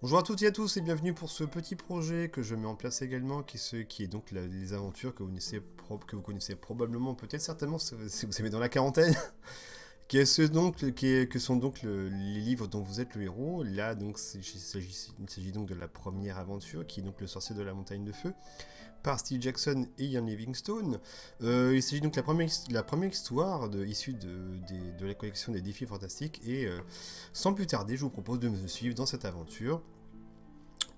Bonjour à toutes et à tous et bienvenue pour ce petit projet que je mets en place également, qui est donc les aventures que vous connaissez probablement, peut-être certainement si vous êtes dans la quarantaine, que sont donc les livres dont vous êtes le héros. Là donc il s'agit donc de la première aventure qui est donc le sorcier de la montagne de feu par Steve Jackson et Ian Livingstone. Il s'agit donc de la première histoire issue de la collection des défis fantastiques et sans plus tarder je vous propose de me suivre dans cette aventure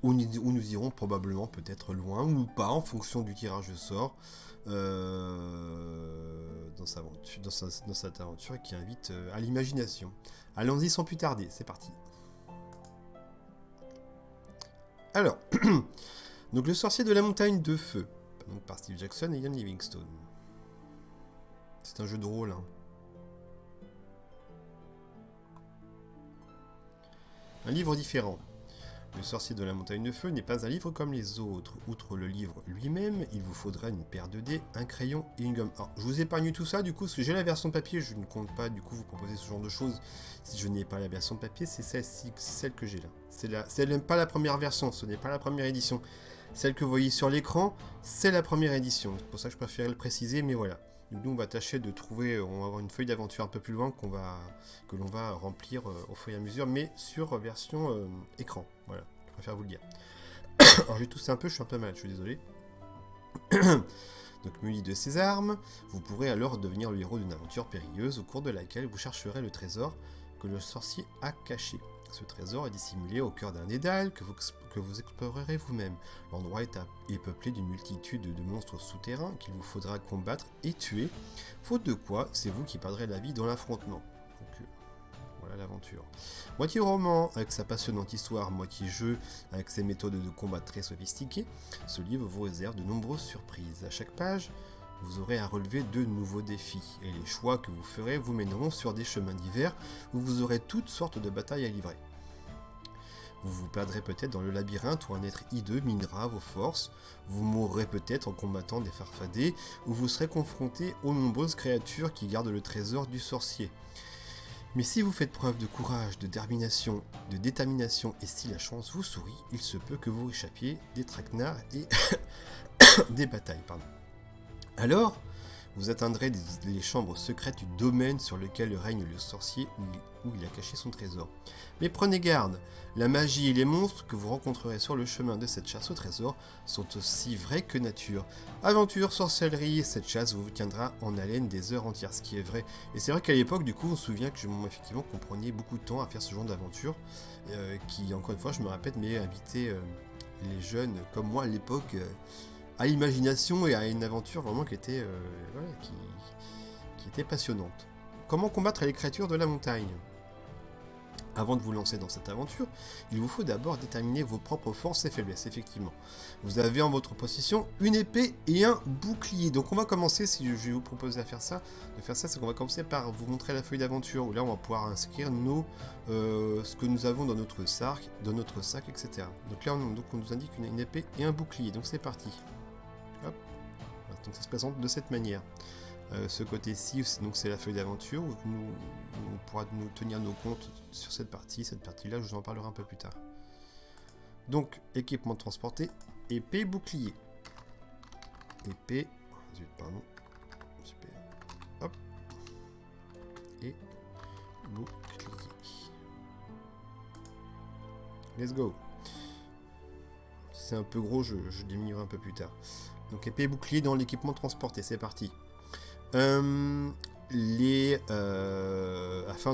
où nous irons probablement peut-être loin ou pas en fonction du tirage de sort dans cette aventure qui invite à l'imagination. Allons-y sans plus tarder, c'est parti. Alors, donc le sorcier de la montagne de feu, donc par Steve Jackson et Ian Livingstone. C'est un jeu de rôle, hein. Un livre différent. Le sorcier de la montagne de feu n'est pas un livre comme les autres. Outre le livre lui-même, il vous faudra une paire de dés, un crayon et une gomme. Alors, je vous épargne tout ça, du coup, parce que j'ai la version papier, je ne compte pas, du coup, vous proposer ce genre de choses. Si je n'ai pas la version papier, c'est celle que j'ai là. C'est pas la première version, ce n'est pas la première édition. Celle que vous voyez sur l'écran, c'est la première édition. C'est pour ça que je préférais le préciser, mais voilà. Donc nous, on va tâcher de trouver, on va avoir une feuille d'aventure un peu plus loin que l'on va remplir au fur et à mesure, mais sur version écran. Voilà, je préfère vous le dire. Alors j'ai toussé un peu, je suis un peu malade, je suis désolé. Donc muni de ces armes, vous pourrez alors devenir le héros d'une aventure périlleuse au cours de laquelle vous chercherez le trésor que le sorcier a caché. Ce trésor est dissimulé au cœur d'un dédale que vous explorerez vous-même. L'endroit est peuplé d'une multitude de monstres souterrains qu'il vous faudra combattre et tuer, faute de quoi c'est vous qui perdrez la vie dans l'affrontement. Donc voilà l'aventure. Moitié roman avec sa passionnante histoire, moitié jeu avec ses méthodes de combat très sophistiquées, ce livre vous réserve de nombreuses surprises. À chaque page, vous aurez à relever de nouveaux défis, et les choix que vous ferez vous mèneront sur des chemins divers où vous aurez toutes sortes de batailles à livrer. Vous vous perdrez peut-être dans le labyrinthe où un être hideux minera vos forces, vous mourrez peut-être en combattant des farfadets, ou vous serez confronté aux nombreuses créatures qui gardent le trésor du sorcier. Mais si vous faites preuve de courage, de détermination et si la chance vous sourit, il se peut que vous échappiez des traquenards et des batailles. Alors, vous atteindrez les chambres secrètes du domaine sur lequel règne le sorcier où il a caché son trésor. Mais prenez garde, la magie et les monstres que vous rencontrerez sur le chemin de cette chasse au trésor sont aussi vrais que nature. Aventure, sorcellerie, cette chasse vous tiendra en haleine des heures entières, ce qui est vrai. Et c'est vrai qu'à l'époque, du coup, on se souvient que effectivement qu'on prenait beaucoup de temps à faire ce genre d'aventure, qui, encore une fois, je me répète, mais inviter les jeunes comme moi à l'époque à l'imagination et à une aventure vraiment qui était, qui était passionnante. Comment combattre les créatures de la montagne ? Avant de vous lancer dans cette aventure, il vous faut d'abord déterminer vos propres forces et faiblesses, effectivement. Vous avez en votre possession une épée et un bouclier. Donc on va commencer, si je vais vous proposer de faire ça, c'est qu'on va commencer par vous montrer la feuille d'aventure, où là on va pouvoir inscrire ce que nous avons dans notre sac, etc. Donc là on nous indique une épée et un bouclier, donc c'est parti. Hop. Donc ça se présente de cette manière. Ce côté-ci, donc c'est la feuille d'aventure où on pourra nous tenir nos comptes sur cette partie. Cette partie-là, je vous en parlerai un peu plus tard. Donc, équipement transporté, épée, bouclier. Épée, pardon. Super. Hop. Et bouclier. Let's go. Si c'est un peu gros, je diminuerai un peu plus tard. Donc, épée et bouclier dans l'équipement transporté, c'est parti. Afin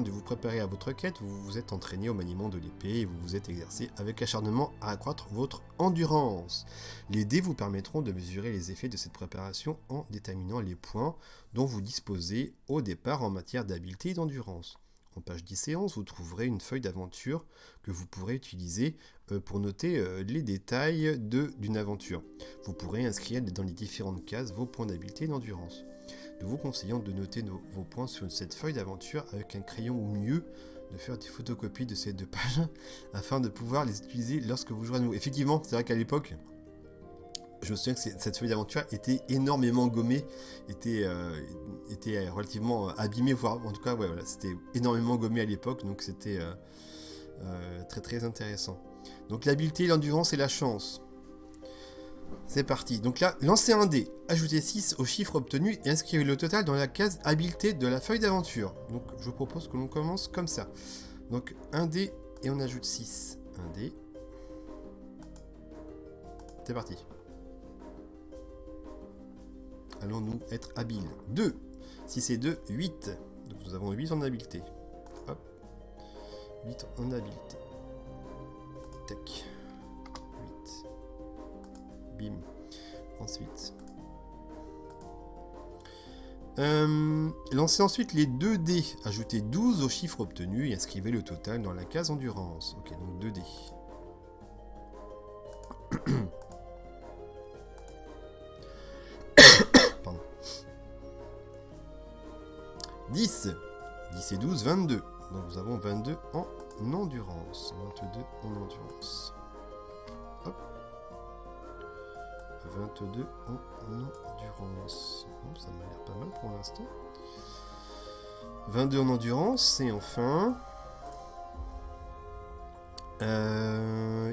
de vous préparer à votre quête, vous vous êtes entraîné au maniement de l'épée et vous vous êtes exercé avec acharnement à accroître votre endurance. Les dés vous permettront de mesurer les effets de cette préparation en déterminant les points dont vous disposez au départ en matière d'habileté et d'endurance. En page 10 et 11, vous trouverez une feuille d'aventure que vous pourrez utiliser pour noter les détails d'une aventure. Vous pourrez inscrire dans les différentes cases vos points d'habileté et d'endurance. Nous vous conseillons de noter vos points sur cette feuille d'aventure avec un crayon ou mieux de faire des photocopies de ces deux pages afin de pouvoir les utiliser lorsque vous jouerez à nouveau. Effectivement, c'est vrai qu'à l'époque, je me souviens que cette feuille d'aventure était énormément gommée, était relativement abîmée, voire en tout cas, ouais, voilà, c'était énormément gommé à l'époque, donc c'était très très intéressant. Donc l'habileté, l'endurance et la chance. C'est parti. Donc là, lancez un dé, ajoutez 6 au chiffre obtenu et inscrivez le total dans la case habileté de la feuille d'aventure. Donc je propose que l'on commence comme ça. Donc un dé et on ajoute 6. Un dé. C'est parti. Allons-nous être habiles. 2. 6 et 2, 8. Donc nous avons 8 en habileté. Hop. 8 en habileté. Tac. 8. Bim. Ensuite. Lancez ensuite les 2 dés. Ajoutez 12 au chiffre obtenu et inscrivez le total dans la case endurance. Ok, donc 2 dés. Pardon. 10. 10 et 12, 22. Donc nous avons 22 en endurance. 22 en endurance. Hop. 22 en endurance. Bon, ça m'a l'air pas mal pour l'instant. 22 en endurance. Et enfin...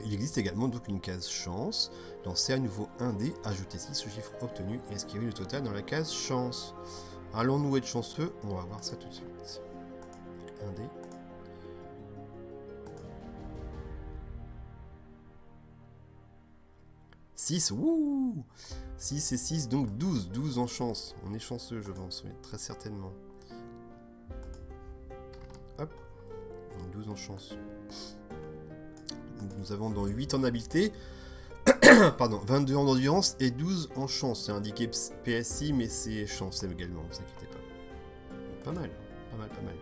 il existe également donc une case chance. Lancez à nouveau un dé, ajoutez 6 au chiffre obtenu et inscrivez le total dans la case chance. Allons-nous être chanceux? On va voir ça tout de suite. Un dé. Wouh 6 et 6, donc 12. 12 en chance. On est chanceux, je pense, oui, très certainement. Hop. Donc 12 en chance. Nous avons dans 8 en habileté, pardon, 22 en endurance et 12 en chance. C'est indiqué PSI, mais c'est chance également, ne vous inquiétez pas. Pas mal, pas mal, pas mal.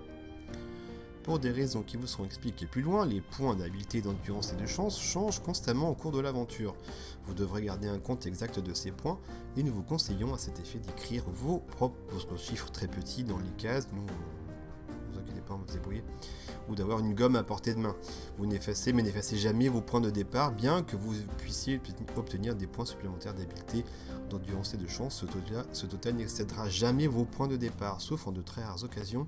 Pour des raisons qui vous seront expliquées plus loin, les points d'habileté, d'endurance et de chance changent constamment au cours de l'aventure. Vous devrez garder un compte exact de ces points et nous vous conseillons à cet effet d'écrire vos propres chiffres très petits dans les cases. Ne vous inquiétez pas, on va vous débrouiller. Ou d'avoir une gomme à portée de main. Vous n'effacez mais n'effacez jamais vos points de départ, bien que vous puissiez obtenir des points supplémentaires d'habileté, d'endurance et de chance. Ce total n'excédera jamais vos points de départ, sauf en de très rares occasions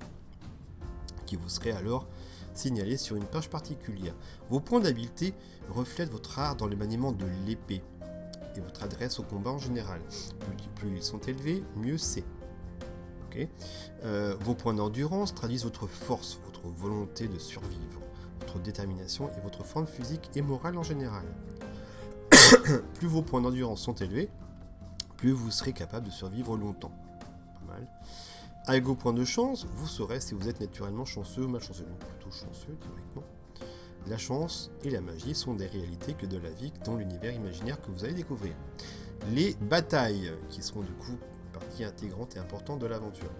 qui vous seraient alors signalés sur une page particulière. Vos points d'habileté reflètent votre art dans le maniement de l'épée et votre adresse au combat en général. Plus ils sont élevés, mieux c'est. Okay. Vos points d'endurance traduisent votre force, votre volonté de survivre, votre détermination et votre forme physique et morale en général. Plus vos points d'endurance sont élevés, plus vous serez capable de survivre longtemps. Pas mal. Avec vos points de chance, vous saurez si vous êtes naturellement chanceux ou malchanceux. Donc plutôt chanceux, théoriquement. La chance et la magie sont des réalités que de la vie dans l'univers imaginaire que vous allez découvrir. Les batailles, qui seront du coup partie intégrante et importante de l'aventure.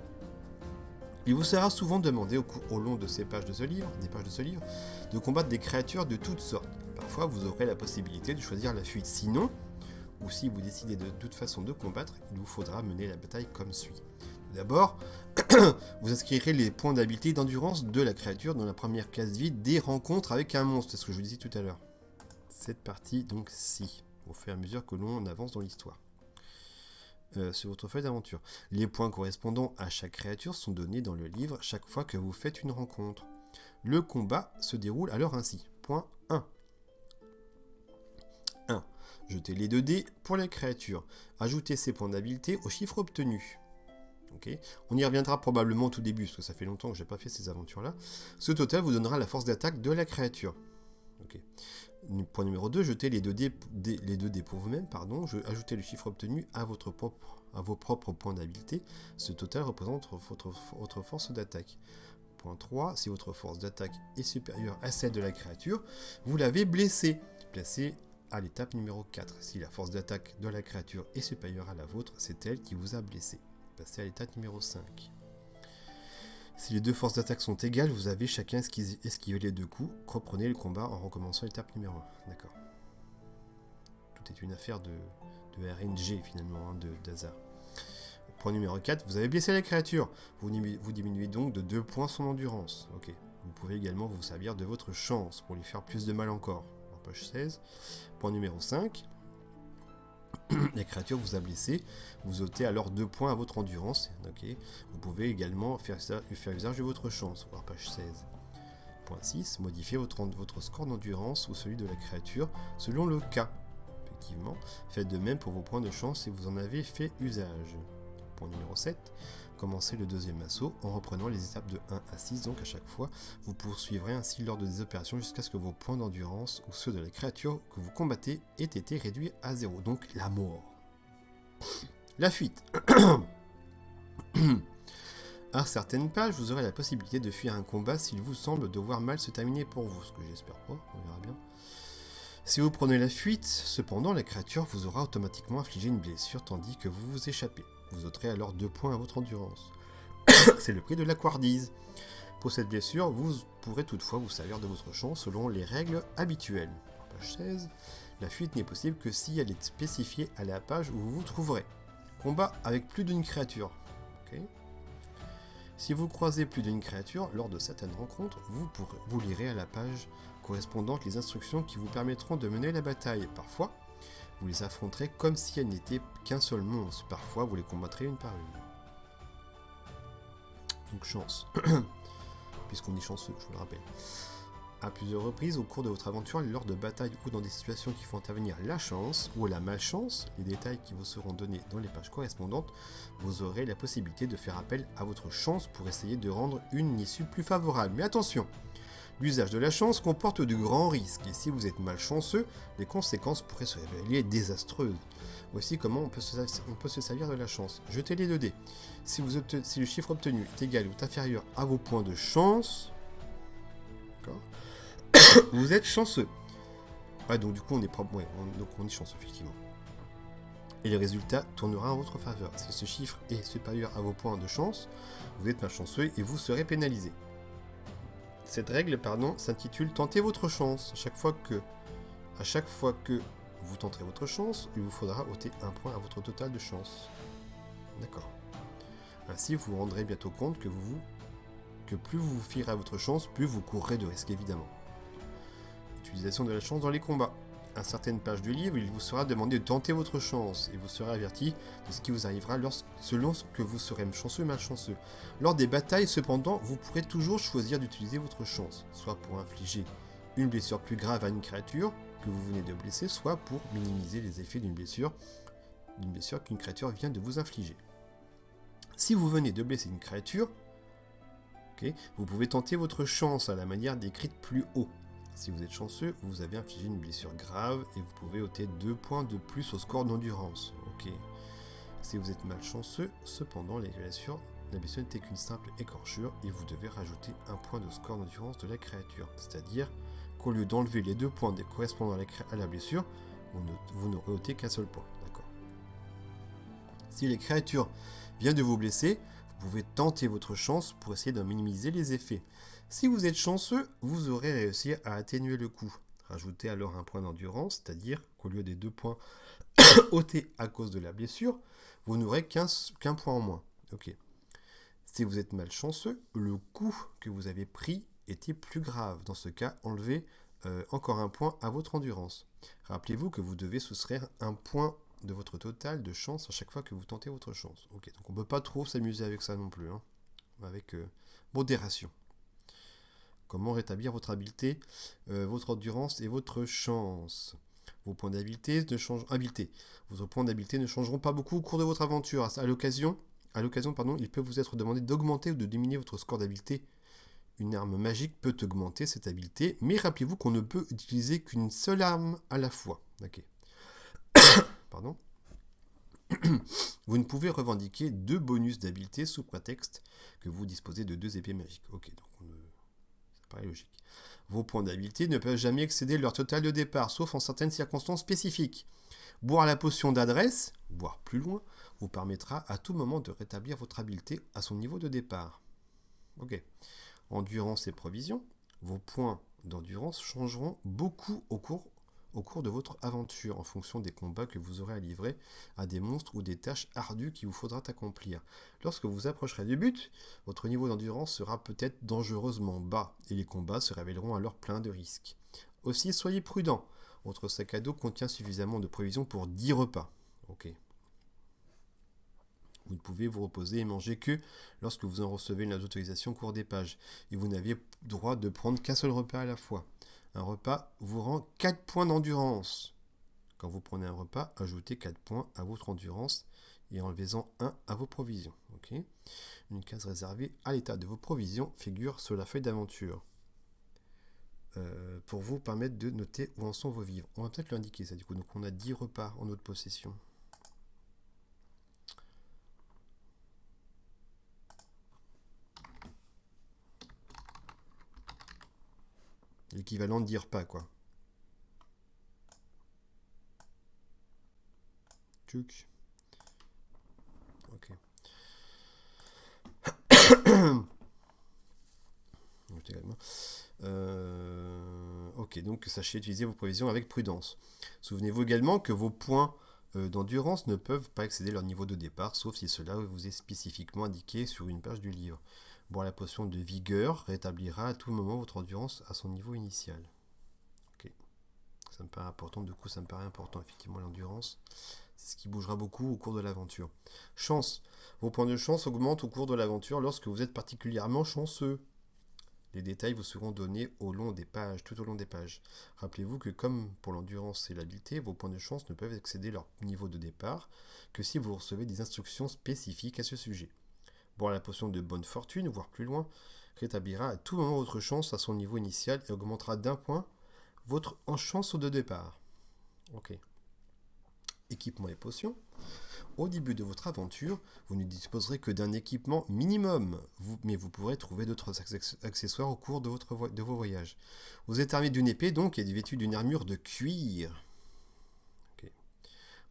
Il vous sera souvent demandé au long de ces pages de ce livre, de combattre des créatures de toutes sortes. Parfois, vous aurez la possibilité de choisir la fuite. Sinon, ou si vous décidez de toute façon de combattre, il vous faudra mener la bataille comme suit. D'abord, vous inscrirez les points d'habileté et d'endurance de la créature dans la première case vide des rencontres avec un monstre. C'est ce que je vous disais tout à l'heure. Cette partie, donc, ci, au fur et à mesure que l'on avance dans l'histoire. Sur votre feuille d'aventure. Les points correspondant à chaque créature sont donnés dans le livre chaque fois que vous faites une rencontre. Le combat se déroule alors ainsi. Point 1. 1. Jetez les 2 dés pour les créatures. Ajoutez ces points d'habileté au chiffre obtenu. Okay. On y reviendra probablement au tout début, parce que ça fait longtemps que je n'ai pas fait ces aventures-là. Ce total vous donnera la force d'attaque de la créature. Okay. Point numéro 2, jetez les 2 dés pour vous-même, ajoutez le chiffre obtenu à vos propres points d'habileté. Ce total représente votre force d'attaque. Point 3, si votre force d'attaque est supérieure à celle de la créature, vous l'avez blessé. Placez à l'étape numéro 4. Si la force d'attaque de la créature est supérieure à la vôtre, c'est elle qui vous a blessé. Passez à l'étape numéro 5. Si les deux forces d'attaque sont égales, vous avez chacun esquivé les 2 coups. Reprenez le combat en recommençant l'étape numéro 1. D'accord. Tout est une affaire de RNG finalement, d'hasard. Point numéro 4, vous avez blessé la créature. Vous diminuez donc de 2 points son endurance. Ok. Vous pouvez également vous servir de votre chance pour lui faire plus de mal encore. Page 16. Point numéro 5. La créature vous a blessé, vous ôtez alors 2 points à votre endurance. Okay. Vous pouvez également faire usage de votre chance. Voir page 16. 2.6, modifiez votre score d'endurance ou celui de la créature selon le cas. Effectivement, faites de même pour vos points de chance si vous en avez fait usage. Point numéro 7, commencez le deuxième assaut en reprenant les étapes de 1 à 6, donc à chaque fois, vous poursuivrez ainsi l'ordre des opérations jusqu'à ce que vos points d'endurance ou ceux de la créature que vous combattez aient été réduits à 0, donc la mort. La fuite. À certaines pages, vous aurez la possibilité de fuir un combat s'il vous semble devoir mal se terminer pour vous, ce que j'espère pas, on verra bien. Si vous prenez la fuite, cependant, la créature vous aura automatiquement infligé une blessure tandis que vous vous échappez. Vous ôterez alors 2 points à votre endurance. C'est le prix de la couardise. Pour cette blessure, vous pourrez toutefois vous servir de votre chance selon les règles habituelles. Page 16. La fuite n'est possible que si elle est spécifiée à la page où vous vous trouverez. Combat avec plus d'une créature. Okay. Si vous croisez plus d'une créature lors de certaines rencontres, vous lirez à la page correspondante les instructions qui vous permettront de mener la bataille. Parfois, vous les affronterez comme si elles n'étaient qu'un seul monstre. Parfois, vous les combattrez une par une. Donc chance. Puisqu'on est chanceux, je vous le rappelle. À plusieurs reprises au cours de votre aventure, lors de batailles ou dans des situations qui font intervenir la chance ou la malchance, les détails qui vous seront donnés dans les pages correspondantes, vous aurez la possibilité de faire appel à votre chance pour essayer de rendre une issue plus favorable. Mais attention, l'usage de la chance comporte de grands risques et si vous êtes malchanceux, les conséquences pourraient se révéler désastreuses. Voici comment on peut se servir de la chance. Jetez les 2 dés. Si le chiffre obtenu est égal ou inférieur à vos points de chance, d'accord, vous êtes chanceux. Ouais, donc du coup on est chanceux effectivement. Et le résultat tournera en votre faveur. Si ce chiffre est supérieur à vos points de chance, vous êtes malchanceux et vous serez pénalisé. Cette règle, s'intitule Tentez votre chance. À chaque fois que vous tenterez votre chance, il vous faudra ôter 1 point à votre total de chance. D'accord. Ainsi, vous vous rendrez bientôt compte que plus vous vous fierez à votre chance, plus vous courrez de risques évidemment. Utilisation de la chance dans les combats. À certaines pages du livre, il vous sera demandé de tenter votre chance et vous serez averti de ce qui vous arrivera selon ce que vous serez chanceux ou malchanceux. Lors des batailles, cependant, vous pourrez toujours choisir d'utiliser votre chance, soit pour infliger une blessure plus grave à une créature que vous venez de blesser, soit pour minimiser les effets d'une blessure qu'une créature vient de vous infliger. Si vous venez de blesser une créature, vous pouvez tenter votre chance à la manière décrite plus haut. Si vous êtes chanceux, vous avez infligé une blessure grave et vous pouvez ôter 2 points de plus au score d'endurance. Si vous êtes malchanceux, cependant, la blessure n'était qu'une simple écorchure et vous devez rajouter 1 point de score d'endurance de la créature. C'est-à-dire qu'au lieu d'enlever les 2 points correspondant à la blessure, vous n'aurez ôté qu'un seul point. D'accord. Si la créature vient de vous blesser, vous pouvez tenter votre chance pour essayer d'en minimiser les effets. Si vous êtes chanceux, vous aurez réussi à atténuer le coup. Rajoutez alors 1 point d'endurance, c'est-à-dire qu'au lieu des 2 points ôtés à cause de la blessure, vous n'aurez qu'un point en moins. Si vous êtes malchanceux, le coup que vous avez pris était plus grave. Dans ce cas, enlevez encore 1 point à votre endurance. Rappelez-vous que vous devez soustraire 1 point de votre total de chance à chaque fois que vous tentez votre chance. Donc on ne peut pas trop s'amuser avec ça non plus, avec modération. Comment rétablir votre habileté, votre endurance et votre chance. Vos points d'habileté Votre point d'habileté ne changeront pas beaucoup au cours de votre aventure. À l'occasion, il peut vous être demandé d'augmenter ou de diminuer votre score d'habileté. Une arme magique peut augmenter cette habileté, mais rappelez-vous qu'on ne peut utiliser qu'une seule arme à la fois. Pardon. Vous ne pouvez revendiquer 2 bonus d'habileté sous prétexte que vous disposez de 2 épées magiques. Donc ça paraît logique. Vos points d'habileté ne peuvent jamais excéder leur total de départ, sauf en certaines circonstances spécifiques. Boire la potion d'adresse, boire plus loin, vous permettra à tout moment de rétablir votre habileté à son niveau de départ. Endurance et provision. Vos points d'endurance changeront beaucoup au cours de votre aventure, en fonction des combats que vous aurez à livrer à des monstres ou des tâches ardues qu'il vous faudra accomplir. Lorsque vous approcherez du but, votre niveau d'endurance sera peut-être dangereusement bas, et les combats se révéleront alors pleins de risques. Aussi, soyez prudents. Votre sac à dos contient suffisamment de provisions pour 10 repas. Vous ne pouvez vous reposer et manger que lorsque vous en recevez une autorisation au cours des pages. Et vous n'aviez droit de prendre qu'un seul repas à la fois. Un repas vous rend 4 points d'endurance. Quand vous prenez un repas, ajoutez 4 points à votre endurance et enlevez-en 1 à vos provisions. Okay. Une case réservée à l'état de vos provisions figure sur la feuille d'aventure. Pour vous permettre de noter où en sont vos vivres. On va peut-être l'indiquer ça du coup. Donc on a 10 repas en notre possession. L'équivalent de 10 repas quoi. Tchouk. Ok. Ok, donc sachez utiliser vos provisions avec prudence. Souvenez-vous également que vos points d'endurance ne peuvent pas excéder leur niveau de départ, sauf si cela vous est spécifiquement indiqué sur une page du livre. Boire la potion de vigueur rétablira à tout moment votre endurance à son niveau initial. Ok, ça me paraît important, du coup ça me paraît important effectivement l'endurance. C'est ce qui bougera beaucoup au cours de l'aventure. Chance. Vos points de chance augmentent au cours de l'aventure lorsque vous êtes particulièrement chanceux. Les détails vous seront donnés tout au long des pages. Rappelez-vous que comme pour l'endurance et l'habileté, vos points de chance ne peuvent excéder leur niveau de départ que si vous recevez des instructions spécifiques à ce sujet. Boire la potion de bonne fortune, voire plus loin, rétablira à tout moment votre chance à son niveau initial et augmentera d'1 point votre en chance de départ. Ok. Équipement et potions. Au début de votre aventure, vous ne disposerez que d'un équipement minimum, mais vous pourrez trouver d'autres accessoires au cours de vos voyages. Vous êtes armé d'une épée donc et vêtu d'une armure de cuir. Okay.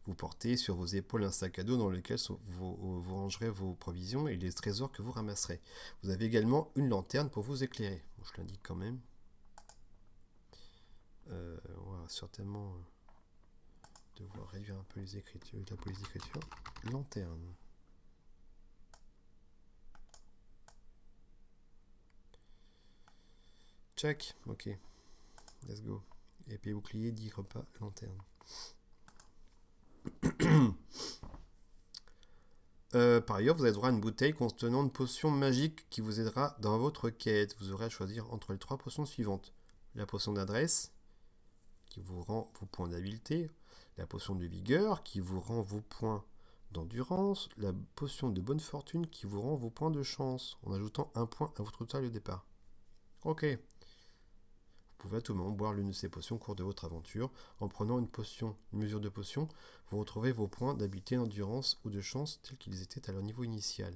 Vous portez sur vos épaules un sac à dos dans lequel vous rangerez vos provisions et les trésors que vous ramasserez. Vous avez également une lanterne pour vous éclairer. Bon, je l'indique quand même. Voilà, certainement devoir réduire un peu les écritures, la police d'écriture. Lanterne. Check, ok. Let's go. Épée, bouclier, 10 repas, lanterne. Par ailleurs, vous avez droit à une bouteille contenant une potion magique qui vous aidera dans votre quête. Vous aurez à choisir entre les 3 potions suivantes. La potion d'adresse, qui vous rend vos points d'habileté. La potion de vigueur, qui vous rend vos points d'endurance. La potion de bonne fortune, qui vous rend vos points de chance, en ajoutant 1 point à votre total au départ. Ok. Vous pouvez à tout moment boire l'une de ces potions au cours de votre aventure. En prenant une mesure de potion, vous retrouvez vos points d'habileté, d'endurance ou de chance tels qu'ils étaient à leur niveau initial.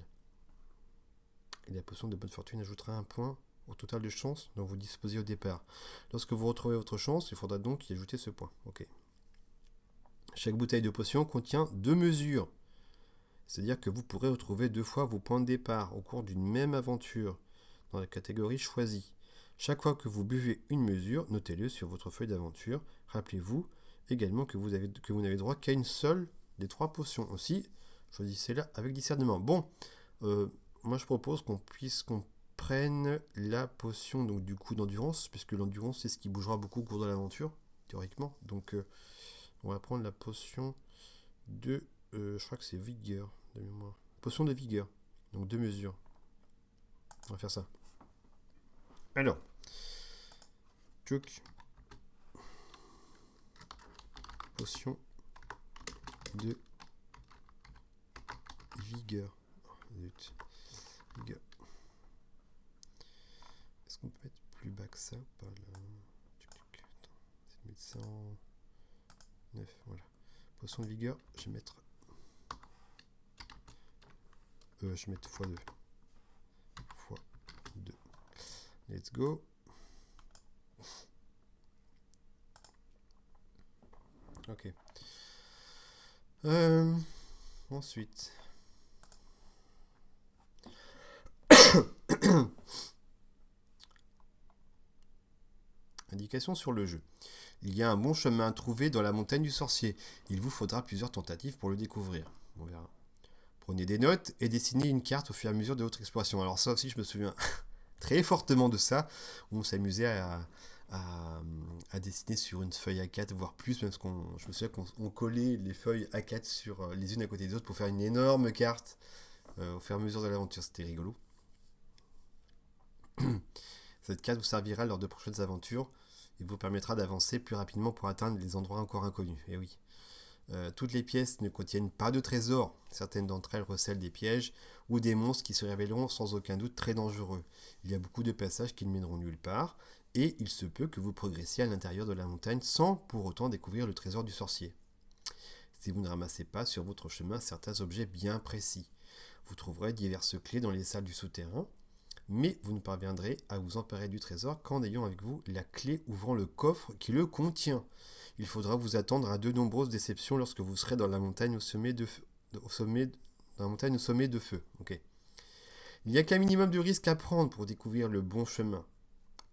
Et la potion de bonne fortune ajoutera 1 point au total de chance dont vous disposiez au départ. Lorsque vous retrouvez votre chance, il faudra donc y ajouter ce point. Ok. Chaque bouteille de potion contient 2 mesures. C'est-à-dire que vous pourrez retrouver 2 fois vos points de départ au cours d'une même aventure dans la catégorie choisie. Chaque fois que vous buvez une mesure, notez-le sur votre feuille d'aventure. Rappelez-vous également que vous n'avez droit qu'à une seule des 3 potions. Aussi, choisissez-la avec discernement. Bon, moi je propose qu'on prenne la potion donc, du coup d'endurance, puisque l'endurance c'est ce qui bougera beaucoup au cours de l'aventure, théoriquement. Donc on va prendre la potion de... je crois que c'est vigueur de mémoire. Potion de vigueur, donc 2 mesures. On va faire ça. Alors, tchouk. Potion de vigueur. Vigueur. Est-ce qu'on peut mettre plus bas que ça ou pas là? Attends, c'est mettre ça en 9, voilà. Potion de vigueur, je vais mettre x2. x2. Let's go. Ok. Ensuite. Indication sur le jeu. Il y a un bon chemin à trouver dans la montagne du sorcier. Il vous faudra plusieurs tentatives pour le découvrir. On verra. Prenez des notes et dessinez une carte au fur et à mesure de votre exploration. Alors ça aussi, je me souviens très fortement de ça, où on s'amusait à dessiner sur une feuille A4, voire plus, même parce je me souviens qu'on collait les feuilles A4 sur les unes à côté des autres pour faire une énorme carte. au fur et à mesure de l'aventure. C'était rigolo. Cette carte vous servira lors de prochaines aventures et vous permettra d'avancer plus rapidement pour atteindre les endroits encore inconnus. Et oui. Toutes les pièces ne contiennent pas de trésors. Certaines d'entre elles recèlent des pièges ou des monstres qui se révéleront sans aucun doute très dangereux. Il y a beaucoup de passages qui ne mèneront nulle part, et il se peut que vous progressiez à l'intérieur de la montagne sans pour autant découvrir le trésor du sorcier. Si vous ne ramassez pas sur votre chemin certains objets bien précis, vous trouverez diverses clés dans les salles du souterrain, mais vous ne parviendrez à vous emparer du trésor qu'en ayant avec vous la clé ouvrant le coffre qui le contient. Il faudra vous attendre à de nombreuses déceptions lorsque vous serez dans la montagne au sommet de feu. Okay. Il n'y a qu'un minimum de risque à prendre pour découvrir le bon chemin.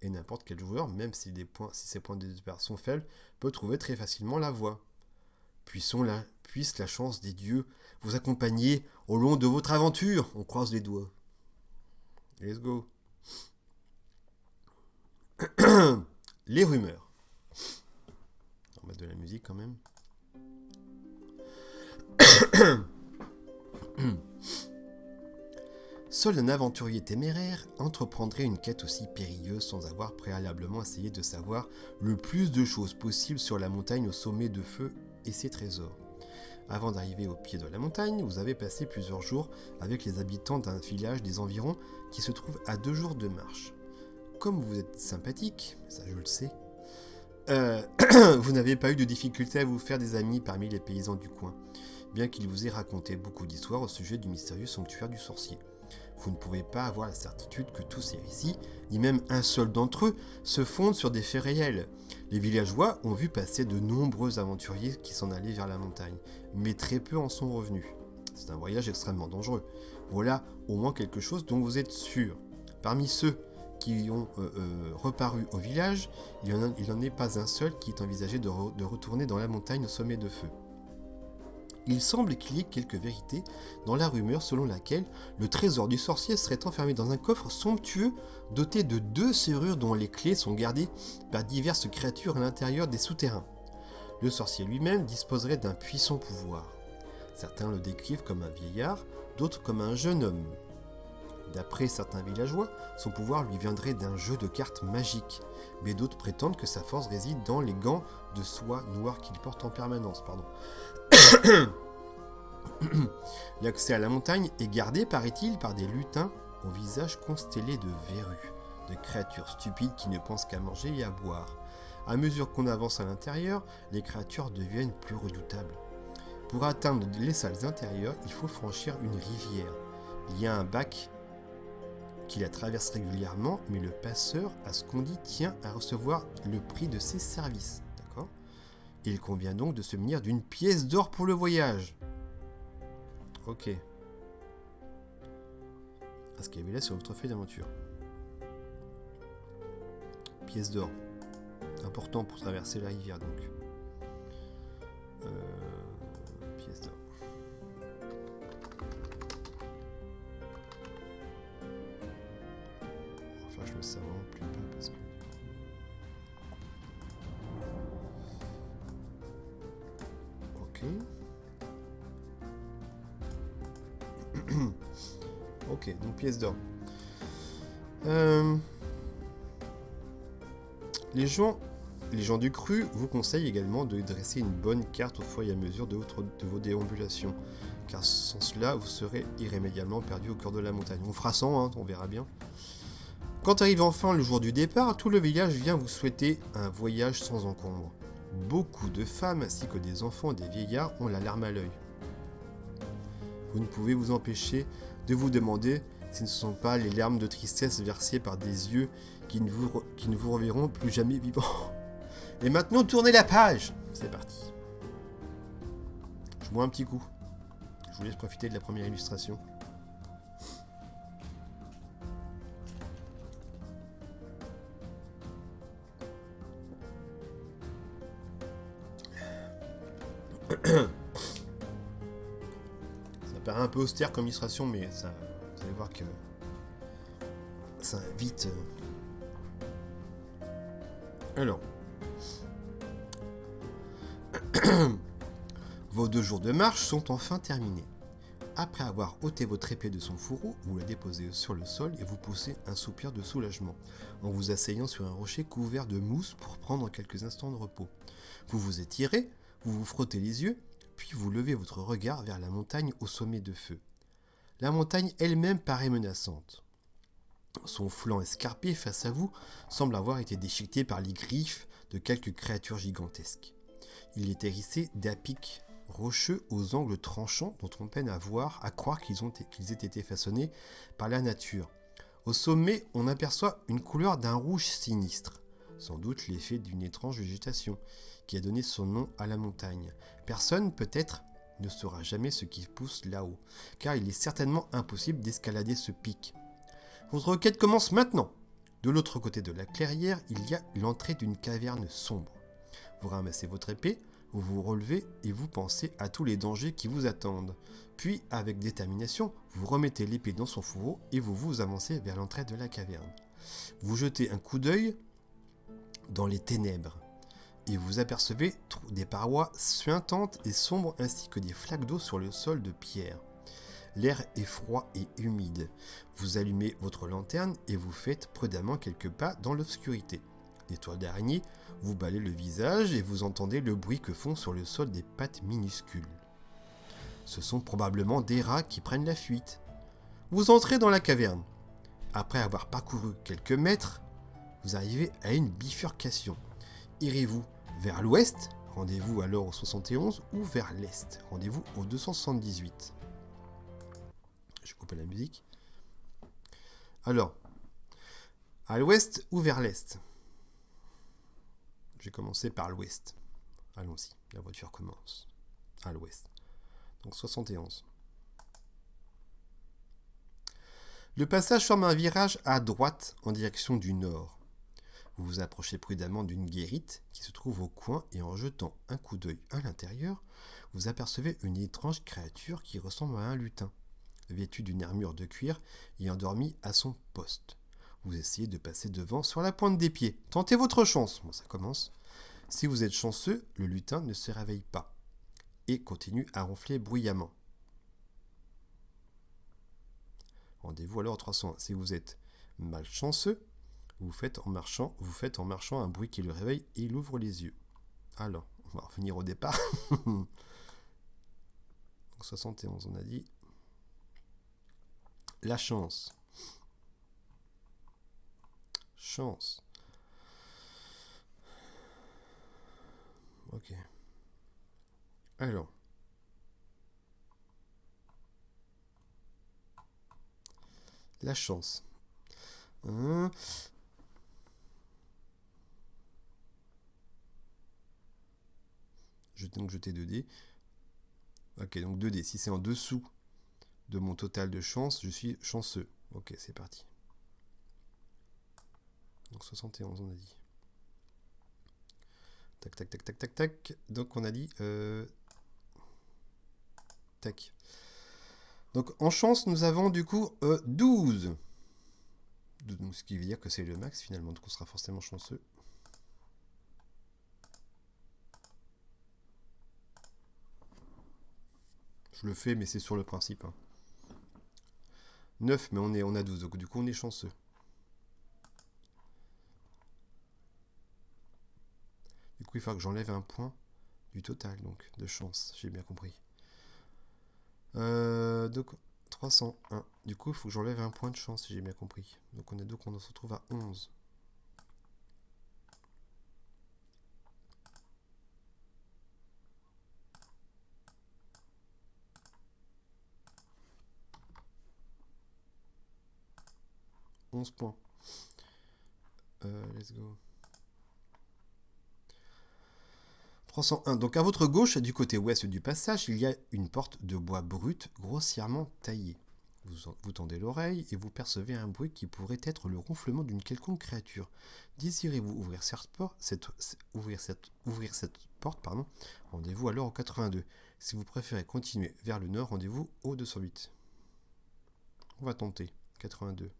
Et n'importe quel joueur, même si ses points de départ sont faibles, peut trouver très facilement la voie. Puisse la chance des dieux vous accompagner au long de votre aventure. On croise les doigts. Let's go. Les rumeurs. On va mettre de la musique quand même. Seul un aventurier téméraire entreprendrait une quête aussi périlleuse sans avoir préalablement essayé de savoir le plus de choses possible sur la montagne au sommet de feu et ses trésors. Avant d'arriver au pied de la montagne, vous avez passé plusieurs jours avec les habitants d'un village des environs qui se trouve à 2 jours de marche. Comme vous êtes sympathique, ça je le sais, vous n'avez pas eu de difficulté à vous faire des amis parmi les paysans du coin, bien qu'il vous ait raconté beaucoup d'histoires au sujet du mystérieux sanctuaire du sorcier. Vous ne pouvez pas avoir la certitude que tous ces récits, ni même un seul d'entre eux, se fondent sur des faits réels. Les villageois ont vu passer de nombreux aventuriers qui s'en allaient vers la montagne, mais très peu en sont revenus. C'est un voyage extrêmement dangereux. Voilà au moins quelque chose dont vous êtes sûr. Parmi ceux qui ont reparu au village, il n'en est pas un seul qui est envisagé de retourner dans la montagne au sommet de feu. Il semble qu'il y ait quelques vérités dans la rumeur selon laquelle le trésor du sorcier serait enfermé dans un coffre somptueux doté de 2 serrures dont les clés sont gardées par diverses créatures à l'intérieur des souterrains. Le sorcier lui-même disposerait d'un puissant pouvoir. Certains le décrivent comme un vieillard, d'autres comme un jeune homme. D'après certains villageois, son pouvoir lui viendrait d'un jeu de cartes magique, mais d'autres prétendent que sa force réside dans les gants de soie noire qu'il porte en permanence. L'accès à la montagne est gardé, paraît-il, par des lutins au visage constellé de verrues, de créatures stupides qui ne pensent qu'à manger et à boire. À mesure qu'on avance à l'intérieur, les créatures deviennent plus redoutables. Pour atteindre les salles intérieures, il faut franchir une rivière. Il y a un bac qui la traverse régulièrement, mais le passeur, à ce qu'on dit, tient à recevoir le prix de ses services. D'accord ? Il convient donc de se munir d'une pièce d'or pour le voyage. Ok. À ce qu'il y avait là sur votre feuille d'aventure. Pièce d'or. Important pour traverser la rivière donc. Pièce d'or. Enfin, je me sers vraiment plus bas parce que... Ok. Ok, donc pièce d'or. Les gens du cru vous conseillent également de dresser une bonne carte au fur et à mesure de vos déambulations, car sans cela, vous serez irrémédiablement perdu au cœur de la montagne. On fera 100, hein, on verra bien. Quand arrive enfin le jour du départ, tout le village vient vous souhaiter un voyage sans encombre. Beaucoup de femmes ainsi que des enfants et des vieillards ont la larme à l'œil. Vous ne pouvez vous empêcher de vous demander si ne sont pas les larmes de tristesse versées par des yeux qui ne vous reverront plus jamais vivants. Et maintenant, tournez la page. C'est parti. Je bois un petit coup. Je vous laisse profiter de la première illustration. Ça paraît un peu austère comme illustration, mais ça, vous allez voir que ça invite. Alors, vos 2 jours de marche sont enfin terminés. Après avoir ôté votre épée de son fourreau, vous la déposez sur le sol et vous poussez un soupir de soulagement, en vous asseyant sur un rocher couvert de mousse pour prendre quelques instants de repos. Vous vous étirez, vous vous frottez les yeux, puis vous levez votre regard vers la montagne au sommet de feu. La montagne elle-même paraît menaçante. Son flanc escarpé face à vous semble avoir été déchiqueté par les griffes de quelques créatures gigantesques. Il est hérissé d'apics rocheux aux angles tranchants dont on peine à croire qu'ils aient été façonnés par la nature. Au sommet, on aperçoit une couleur d'un rouge sinistre, sans doute l'effet d'une étrange végétation qui a donné son nom à la montagne. Personne, peut-être, ne saura jamais ce qui pousse là-haut, car il est certainement impossible d'escalader ce pic. Votre quête commence maintenant. De l'autre côté de la clairière, il y a l'entrée d'une caverne sombre. Vous ramassez votre épée, vous vous relevez et vous pensez à tous les dangers qui vous attendent. Puis, avec détermination, vous remettez l'épée dans son fourreau et vous vous avancez vers l'entrée de la caverne. Vous jetez un coup d'œil dans les ténèbres et vous apercevez des parois suintantes et sombres ainsi que des flaques d'eau sur le sol de pierre. L'air est froid et humide. Vous allumez votre lanterne et vous faites prudemment quelques pas dans l'obscurité. Des toiles d'araignée vous balayent le visage et vous entendez le bruit que font sur le sol des pattes minuscules. Ce sont probablement des rats qui prennent la fuite. Vous entrez dans la caverne. Après avoir parcouru quelques mètres, vous arrivez à une bifurcation. Irez-vous vers l'ouest, rendez-vous alors au 71, ou vers l'est, rendez-vous au 278. Je vais couper la musique. Alors, à l'ouest ou vers l'est? Je vais commencer par l'ouest. Allons-y, la voiture commence. À l'ouest. Donc 71. Le passage forme un virage à droite en direction du nord. Vous vous approchez prudemment d'une guérite qui se trouve au coin et en jetant un coup d'œil à l'intérieur, vous apercevez une étrange créature qui ressemble à un lutin, vêtu d'une armure de cuir et endormi à son poste. Vous essayez de passer devant sur la pointe des pieds. Tentez votre chance. Bon, ça commence. Si vous êtes chanceux, le lutin ne se réveille pas et continue à ronfler bruyamment. Rendez-vous alors au 301. Si vous êtes malchanceux, vous faites en marchant un bruit qui le réveille et il ouvre les yeux. Alors, on va revenir au départ. Donc 71, on a dit. La chance. Chance. Ok. Alors. La chance. Je vais donc jeter 2 dés. Ok, donc 2 dés. Si c'est en dessous de mon total de chance, je suis chanceux. Ok, c'est parti. Donc 71, on a dit. Tac, tac, tac, tac, tac, tac. Donc on a dit... Tac. Donc en chance, nous avons du coup 12. Donc, ce qui veut dire que c'est le max finalement. Donc on sera forcément chanceux. Je le fais, mais c'est sur le principe. 9, mais on a 12. Donc du coup, on est chanceux. Du coup, il faut que j'enlève un point du total, donc, de chance. J'ai bien compris. Donc, 301. Du coup, il faut que j'enlève un point de chance, si j'ai bien compris. Donc, on se retrouve à 11. Points. Let's go. 301. Donc à votre gauche, du côté ouest du passage, il y a une porte de bois brut grossièrement taillée. Vous tendez l'oreille et vous percevez un bruit qui pourrait être le ronflement d'une quelconque créature. Désirez-vous ouvrir cette porte, rendez-vous alors au 82. Si vous préférez continuer vers le nord, rendez-vous au 208. On va tenter. 82.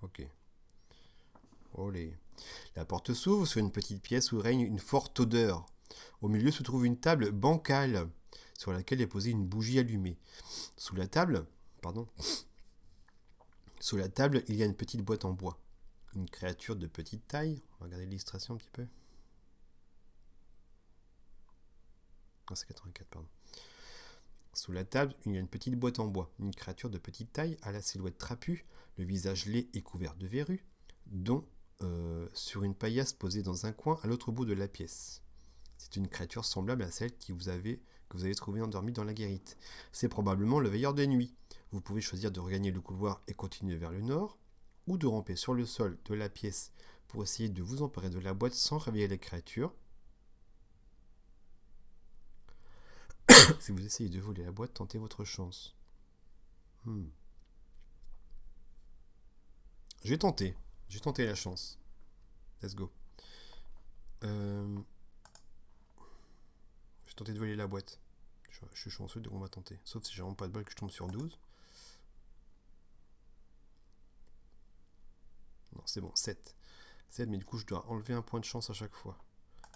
Ok. Olé. La porte s'ouvre sur une petite pièce où règne une forte odeur. Au milieu se trouve une table bancale sur laquelle est posée une bougie allumée. Sous la table, il y a une petite boîte en bois. Une créature de petite taille. On va regarder l'illustration un petit peu. Ah, c'est 84, pardon. Sous la table, il y a une petite boîte en bois. Une créature de petite taille, à la silhouette trapue, le visage laid et couvert de verrues, dont sur une paillasse posée dans un coin à l'autre bout de la pièce. C'est une créature semblable à celle que vous avez trouvée endormie dans la guérite. C'est probablement le veilleur de nuit. Vous pouvez choisir de regagner le couloir et continuer vers le nord, ou de ramper sur le sol de la pièce pour essayer de vous emparer de la boîte sans réveiller la créature. Si vous essayez de voler la boîte, tentez votre chance. J'ai tenté la chance. Let's go. J'ai tenté de voler la boîte. Je suis chanceux, donc on va tenter. Sauf si j'ai vraiment pas de bol que je tombe sur 12. Non, c'est bon, 7. 7, mais du coup, je dois enlever un point de chance à chaque fois.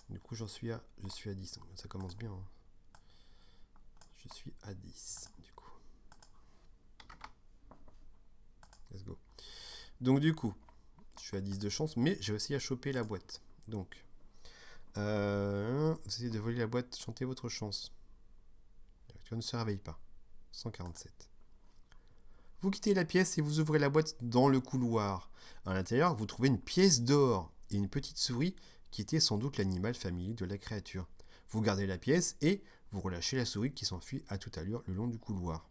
Du coup, je suis à 10. Ça commence bien. Hein. Je suis à 10, du coup. Let's go. Donc, du coup, je suis à 10 de chance, mais j'ai réussi à choper la boîte. Donc, vous essayez de voler la boîte, chantez votre chance. Tu ne se réveille pas. 147. Vous quittez la pièce et vous ouvrez la boîte dans le couloir. À l'intérieur, vous trouvez une pièce d'or et une petite souris qui était sans doute l'animal familier de la créature. Vous gardez la pièce et vous relâchez la souris qui s'enfuit à toute allure le long du couloir.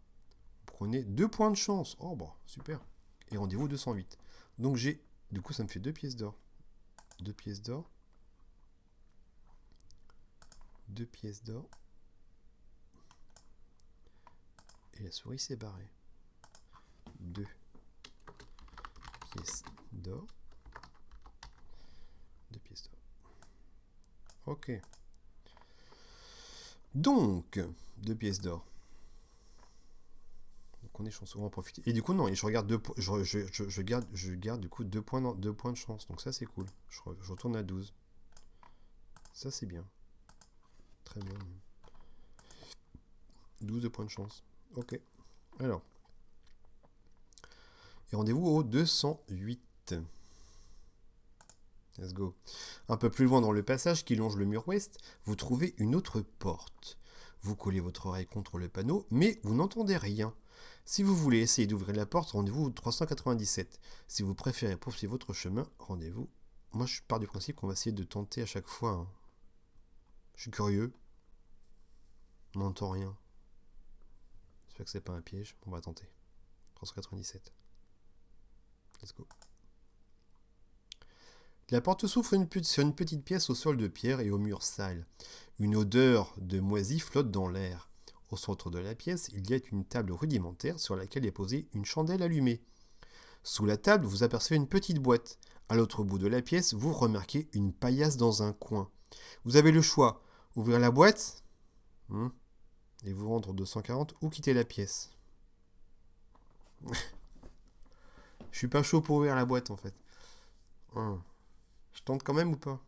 Vous prenez 2 points de chance. Oh bon, super. Et rendez-vous 208. Donc du coup ça me fait 2 pièces d'or. 2 pièces d'or. 2 pièces d'or. Et la souris s'est barrée. 2 pièces d'or. 2 pièces d'or. Ok. Donc, 2 pièces d'or. Donc on est chanceux, on va en profiter. Et du coup, non, et je regarde je garde du coup 2 points de chance. Donc ça, c'est cool. Je retourne à 12. Ça, c'est bien. Très bien. 12 de points de chance. Ok. Alors. Et rendez-vous au 208. Let's go. Un peu plus loin dans le passage qui longe le mur ouest, vous trouvez une autre porte. Vous collez votre oreille contre le panneau, mais vous n'entendez rien. Si vous voulez essayer d'ouvrir la porte, rendez-vous au 397. Si vous préférez poursuivre votre chemin, rendez-vous. Moi, je pars du principe qu'on va essayer de tenter à chaque fois. Hein. Je suis curieux. On n'entend rien. J'espère que c'est pas un piège. On va tenter. 397. Let's go. La porte s'ouvre sur une petite pièce au sol de pierre et au mur sale. Une odeur de moisi flotte dans l'air. Au centre de la pièce, il y a une table rudimentaire sur laquelle est posée une chandelle allumée. Sous la table, vous apercevez une petite boîte. À l'autre bout de la pièce, vous remarquez une paillasse dans un coin. Vous avez le choix, ouvrir la boîte et vous rendre 240 ou quitter la pièce. Je suis pas chaud pour ouvrir la boîte en fait. Je tente quand même ou pas?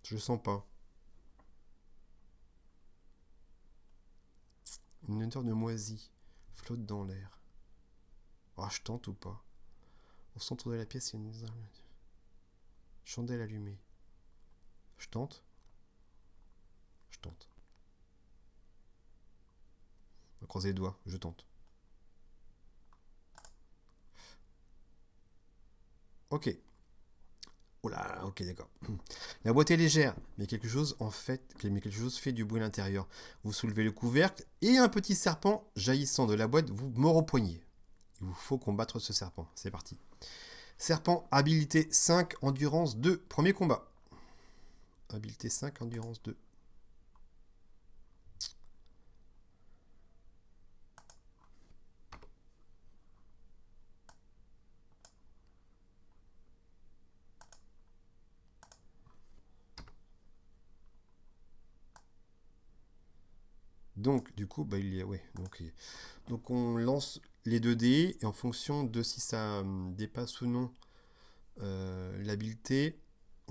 Je le sens pas. Une odeur de moisi flotte dans l'air. Ah, je tente ou pas? Au centre de la pièce, il y a une chandelle allumée. Je tente? Je tente. On va croiser les doigts, je tente. Ok. Oh là, ok, d'accord. La boîte est légère, mais quelque chose fait du bruit à l'intérieur. Vous soulevez le couvercle et un petit serpent jaillissant de la boîte vous mord au poignet. Il vous faut combattre ce serpent. C'est parti. Serpent, habilité 5, endurance 2, premier combat. Habilité 5, endurance 2. Donc, du coup, il y a, ouais, donc on lance les 2 dés et en fonction de si ça dépasse ou non l'habileté,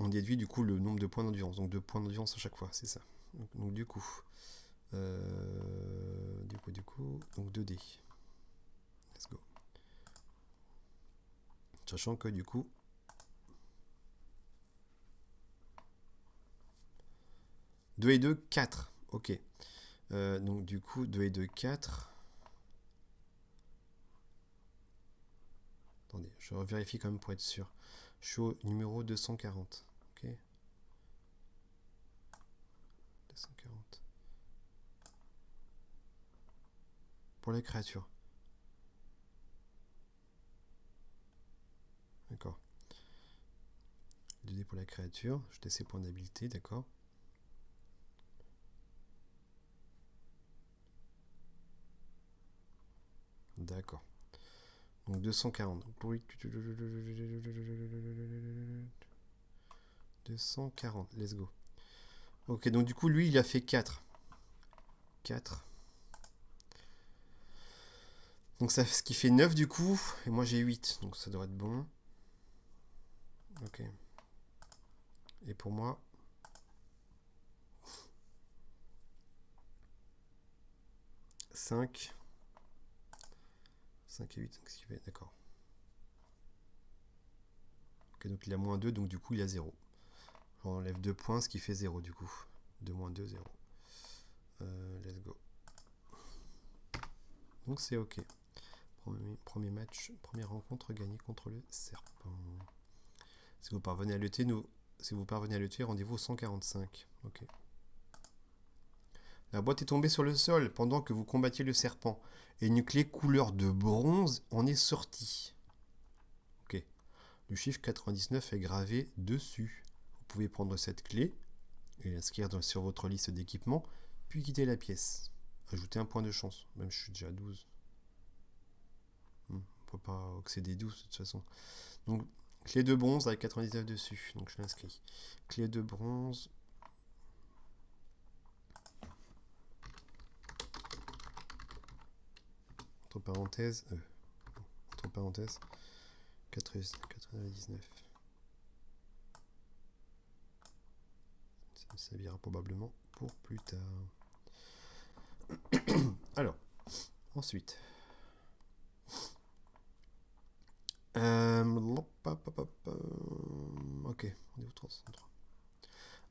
on déduit du coup le nombre de points d'endurance. Donc 2 points d'endurance à chaque fois, c'est ça. Donc du coup, donc 2 dés. Let's go. Sachant que du coup, 2 et 2, 4. Ok. Donc du coup, 2 et 2, 4. Attendez, je vérifie quand même pour être sûr. Je suis au numéro 240. Ok. 240. Pour la créature. D'accord. 2 dés pour la créature. Je teste ses points d'habileté, d'accord. D'accord. Donc 240. 240, let's go. Ok, donc du coup, lui, il a fait 4. 4. Donc ça, ce qui fait 9 du coup. Et moi, j'ai 8. Donc ça devrait être bon. Ok. Et pour moi... 5. 5 et 8. Qu'est-ce qu'il fait? D'accord. Ok, donc il a moins 2, donc du coup, il a 0. On enlève 2 points, ce qui fait 0 du coup. 2 moins 2, 0. Let's go. Donc c'est ok. Premier match, première rencontre gagnée contre le serpent. Si vous parvenez à le tuer, rendez-vous au 145. Ok. La boîte est tombée sur le sol pendant que vous combattiez le serpent, et une clé couleur de bronze en est sortie. Ok. Le chiffre 99 est gravé dessus. Vous pouvez prendre cette clé et l'inscrire sur votre liste d'équipements, puis quitter la pièce. Ajoutez un point de chance. Même je suis déjà à 12. On ne peut pas accéder 12 de toute façon. Donc, clé de bronze avec 99 dessus. Donc, je l'inscris. Clé de bronze. Entre parenthèses. 99. Ça me servira probablement pour plus tard. Alors, ensuite. Ok, on est au 303.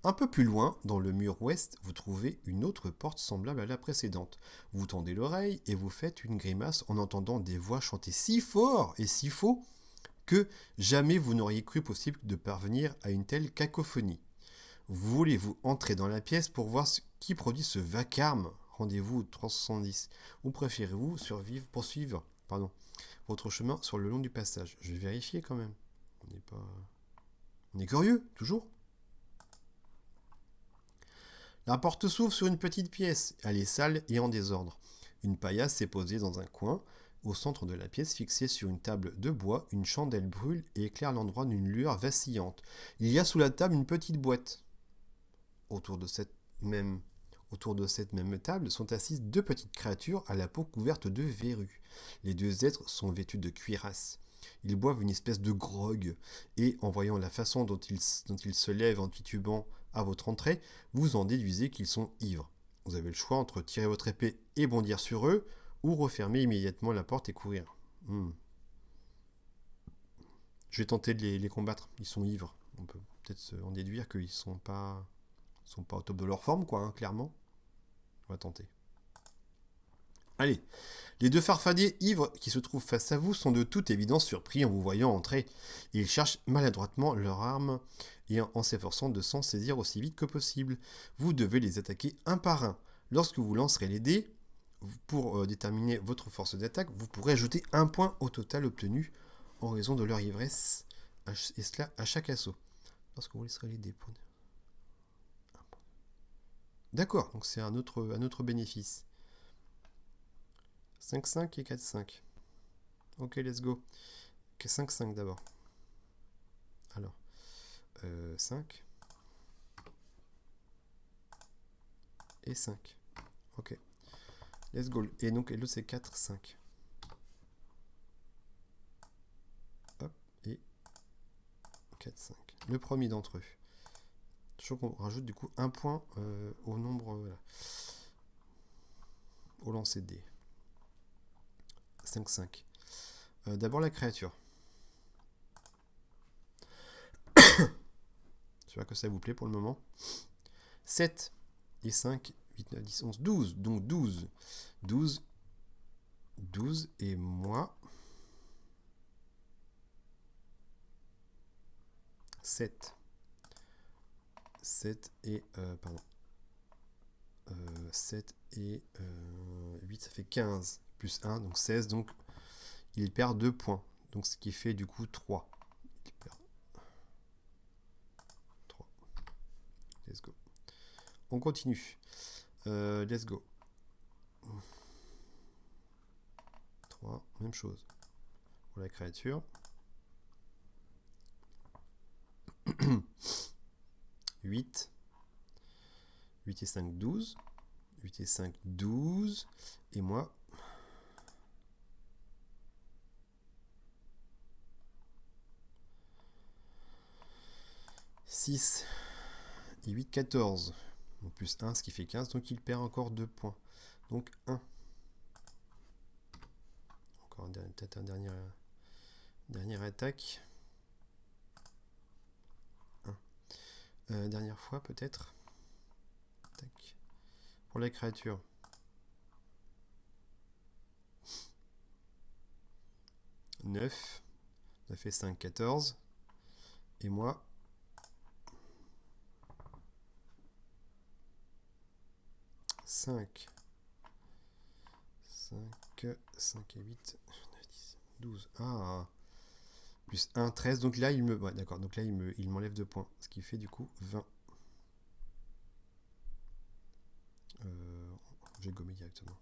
Un peu plus loin, dans le mur ouest, vous trouvez une autre porte semblable à la précédente. Vous tendez l'oreille et vous faites une grimace en entendant des voix chanter si fort et si faux que jamais vous n'auriez cru possible de parvenir à une telle cacophonie. Voulez-vous entrer dans la pièce pour voir ce qui produit ce vacarme? Rendez-vous au 370. Ou préférez-vous poursuivre votre chemin sur le long du passage? Je vais vérifier quand même. On est curieux, toujours. La porte s'ouvre sur une petite pièce. Elle est sale et en désordre. Une paillasse s'est posée dans un coin. Au centre de la pièce, fixée sur une table de bois, une chandelle brûle et éclaire l'endroit d'une lueur vacillante. Il y a sous la table une petite boîte. Autour de cette même table sont assises 2 petites créatures à la peau couverte de verrues. Les 2 êtres sont vêtus de cuirasse. Ils boivent une espèce de grog, et en voyant la façon dont ils se lèvent en titubant à votre entrée, vous en déduisez qu'ils sont ivres. Vous avez le choix entre tirer votre épée et bondir sur eux, ou refermer immédiatement la porte et courir. Je vais tenter de les combattre. Ils sont ivres. On peut peut-être en déduire qu'ils sont pas au top de leur forme, quoi, clairement. On va tenter. Allez, les 2 farfadets ivres qui se trouvent face à vous sont de toute évidence surpris en vous voyant entrer. Ils cherchent maladroitement leur arme et en s'efforçant de s'en saisir aussi vite que possible. Vous devez les attaquer un par un. Lorsque vous lancerez les dés, pour déterminer votre force d'attaque, vous pourrez ajouter 1 point au total obtenu en raison de leur ivresse, et cela à chaque assaut. Lorsque vous laisserez les dés pour... D'accord, donc c'est un autre bénéfice. 5-5 et 4-5. Ok, let's go. 5-5 d'abord. Alors, 5 et 5. Ok. Let's go. Et donc, l'autre c'est 4-5. Hop, et 4-5. Le premier d'entre eux. Je qu'on rajoute du coup un point au nombre, voilà, au lancer de dés. 5-5. D'abord la créature. J'espère que ça vous plaît pour le moment. 7 et 5, 8, 9, 10, 11, 12. Donc 12. 12. 12 et moi. 7. 7 et... pardon. 7 et 8, ça fait 15. Plus 1, donc 16. Donc il perd 2 points. Donc ce qui fait du coup 3. Il perd 3. Let's go. On continue. Let's go. 3, même chose. Pour la créature. 8. 8 et 5, 12. 8 et 5, 12. Et moi... 6 et 8, 14. Donc plus 1, ce qui fait 15. Donc il perd encore 2 points. Donc 1. Encore peut-être un dernière attaque. 1. Dernière fois peut-être. Tac. Pour la créature. 9. 9 et 5, 14. Et moi... 5. 5 et 8, 10, 12. Ah, plus 1, 13. Donc là, il me... Ouais, d'accord. Donc là, il m'enlève 2 points. Ce qui fait du coup 20. J'ai gommé directement.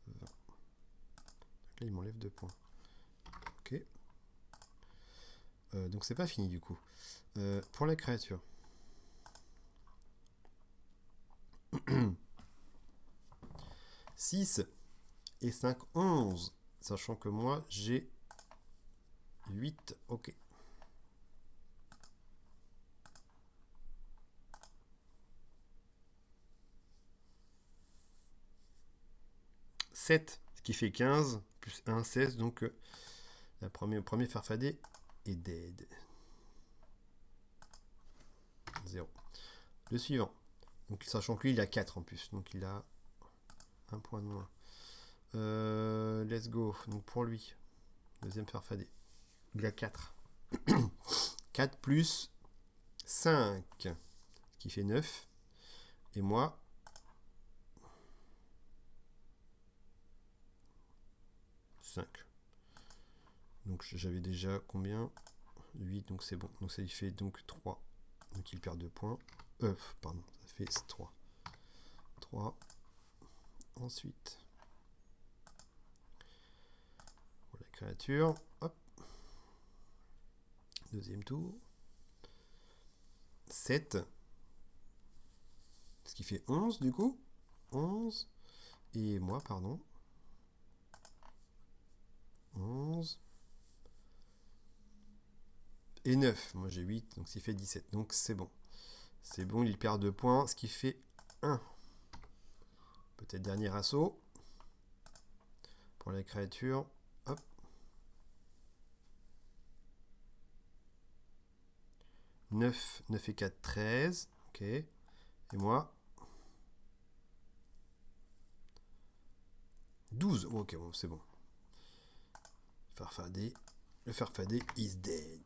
20. Donc là, il m'enlève 2 points. Ok. Donc c'est pas fini du coup. Pour la créature. 6 et 5, 11. Sachant que moi, j'ai 8. Ok. 7, ce qui fait 15, plus 1, 16. Donc, le premier farfadet est dead. 0. Le suivant. Donc, sachant que lui, il a 4 en plus. Donc, il a un point de moins. Let's go. Donc, pour lui, deuxième farfadet. Il a 4. 4 plus 5, ce qui fait 9. Et moi, 5. Donc j'avais déjà combien? 8, donc c'est bon. Donc ça lui fait donc 3. Donc il perd 2 points. Pardon, ça fait 3. 3. Ensuite, pour la créature, hop. Deuxième tour. 7. Ce qui fait 11 du coup. 11. Et moi, pardon. 11. Et 9. Moi j'ai 8, donc ça fait 17. Donc c'est bon. C'est bon, il perd 2 points, ce qui fait 1. Peut-être dernier assaut. Pour la créature. Hop. 9. 9 et 4, 13. Ok. Et moi 12. Ok, bon, c'est bon. Farfadet. Le farfadet is dead.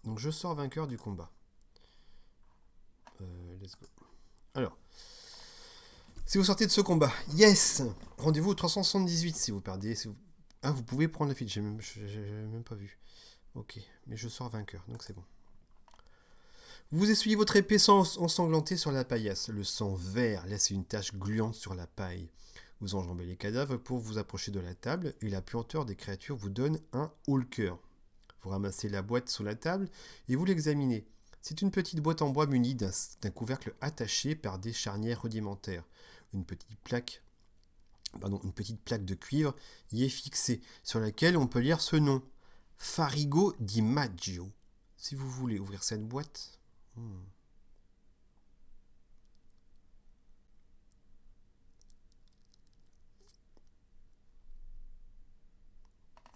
Donc je sors vainqueur du combat. Let's go. Alors, si vous sortez de ce combat, yes, rendez-vous au 378 si vous perdez. Si vous... Ah, vous pouvez prendre la fiche, j'ai même pas vu. Ok, mais je sors vainqueur, donc c'est bon. Vous essuyez votre épée ensanglantée sur la paillasse. Le sang vert laisse une tache gluante sur la paille. Vous enjambez les cadavres pour vous approcher de la table et la puanteur des créatures vous donne un haut-le-cœur. Vous ramassez la boîte sous la table et vous l'examinez. C'est une petite boîte en bois munie d'un couvercle attaché par des charnières rudimentaires. Une petite plaque de cuivre y est fixée, sur laquelle on peut lire ce nom. Farigo di Maggio. Si vous voulez ouvrir cette boîte...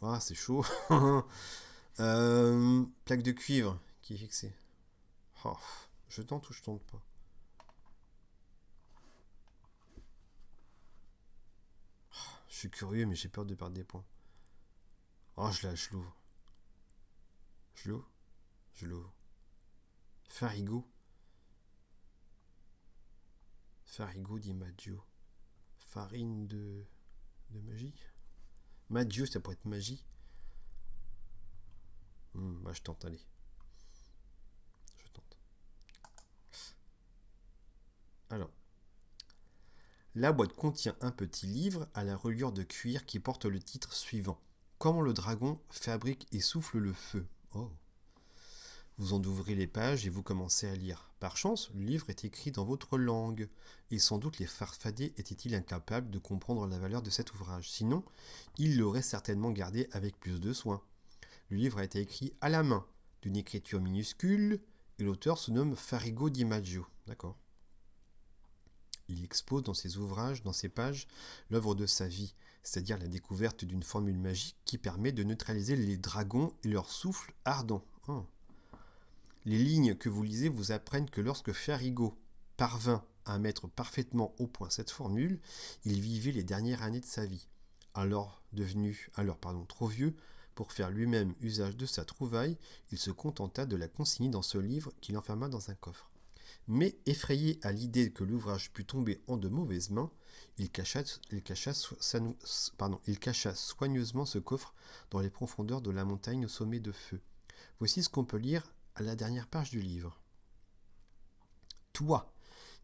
Ah, c'est chaud. Plaque de cuivre qui est fixée. Oh, je tente ou je tente pas? Je suis curieux, mais j'ai peur de perdre des points. Oh, je l'ouvre. Je l'ouvre. Je l'ouvre. Farigo. Farigo di Maggio. Farine de magie. Maggio, ça pourrait être magie. Bah, je tente, allez. Je tente. Alors. La boîte contient un petit livre à la reliure de cuir qui porte le titre suivant. Comment le dragon fabrique et souffle le feu. Oh. Vous en ouvrez les pages et vous commencez à lire. Par chance, le livre est écrit dans votre langue. Et sans doute les farfadets étaient-ils incapables de comprendre la valeur de cet ouvrage. Sinon, ils l'auraient certainement gardé avec plus de soin. Le livre a été écrit à la main, d'une écriture minuscule, et l'auteur se nomme Farigo di Maggio. D'accord. Il expose dans ses ouvrages, dans ses pages, l'œuvre de sa vie, c'est-à-dire la découverte d'une formule magique qui permet de neutraliser les dragons et leur souffle ardent. Oh. Les lignes que vous lisez vous apprennent que lorsque Farigo parvint à mettre parfaitement au point cette formule, il vivait les dernières années de sa vie. Alors trop vieux pour faire lui-même usage de sa trouvaille, il se contenta de la consigner dans ce livre qu'il enferma dans un coffre. Mais effrayé à l'idée que l'ouvrage pût tomber en de mauvaises mains, il cacha soigneusement ce coffre dans les profondeurs de la montagne au sommet de feu. Voici ce qu'on peut lire à la dernière page du livre. Toi,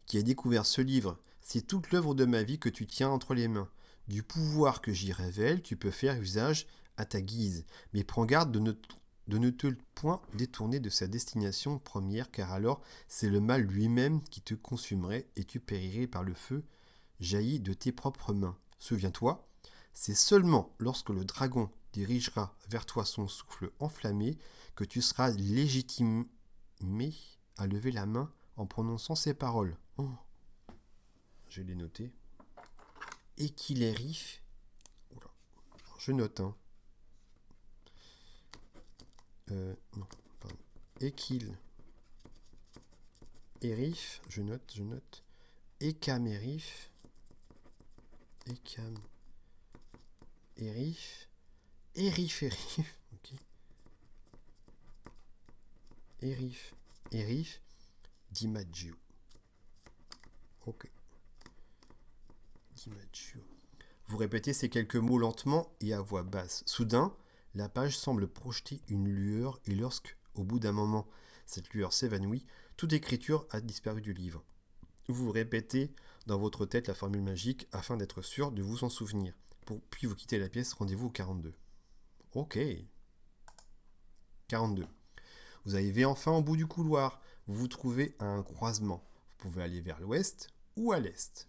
qui as découvert ce livre, c'est toute l'œuvre de ma vie que tu tiens entre les mains. Du pouvoir que j'y révèle, tu peux faire usage à ta guise, mais prends garde de ne te point détourner de sa destination première, car alors c'est le mal lui-même qui te consumerait et tu périrais par le feu jailli de tes propres mains. Souviens-toi, c'est seulement lorsque le dragon dirigera vers toi son souffle enflammé que tu seras légitimé à lever la main en prononçant ces paroles. Oh. Je vais les noter. Et qu'il est riche. Je note, hein. Non, pardon. Et qu'il érif, je note. Ekam érif. Ekam érif. Érif. Ok. Érif. Di Maggio. Ok. Di Maggio. Vous répétez ces quelques mots lentement et à voix basse. Soudain, la page semble projeter une lueur et lorsque, au bout d'un moment, cette lueur s'évanouit, toute écriture a disparu du livre. Vous répétez dans votre tête la formule magique afin d'être sûr de vous en souvenir. Puis vous quittez la pièce, rendez-vous au 42. Ok. 42. Vous arrivez enfin au bout du couloir. Vous vous trouvez à un croisement. Vous pouvez aller vers l'ouest ou à l'est.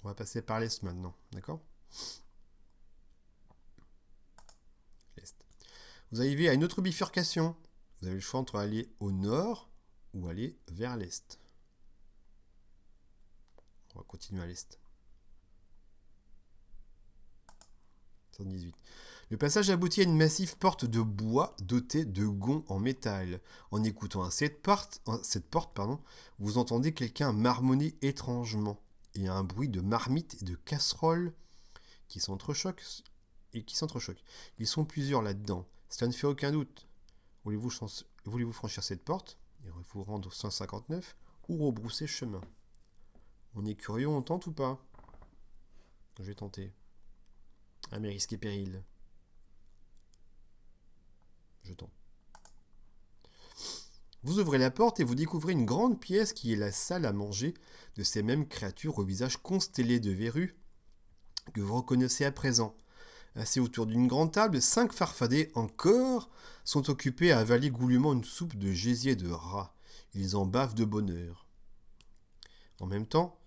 On va passer par l'est maintenant, d'accord ? L'est. Vous arrivez à une autre bifurcation. Vous avez le choix entre aller au nord ou aller vers l'est. On va continuer à l'est. 118. Le passage aboutit à une massive porte de bois dotée de gonds en métal. En écoutant à cette porte, vous entendez quelqu'un marmonner étrangement. Et un bruit de marmites et de casseroles qui s'entrechoquent. Ils sont plusieurs là-dedans. Cela ne fait aucun doute. Voulez-vous franchir cette porte et vous rendre au 159 ou rebrousser chemin? On est curieux, on tente ou pas? Je vais tenter. À mes risques et périls. Je tente. Vous ouvrez la porte et vous découvrez une grande pièce qui est la salle à manger de ces mêmes créatures au visage constellé de verrues que vous reconnaissez à présent. Assis autour d'une grande table, 5 farfadets encore sont occupés à avaler goulûment une soupe de gésier de rat. Ils en bavent de bonheur. En même temps,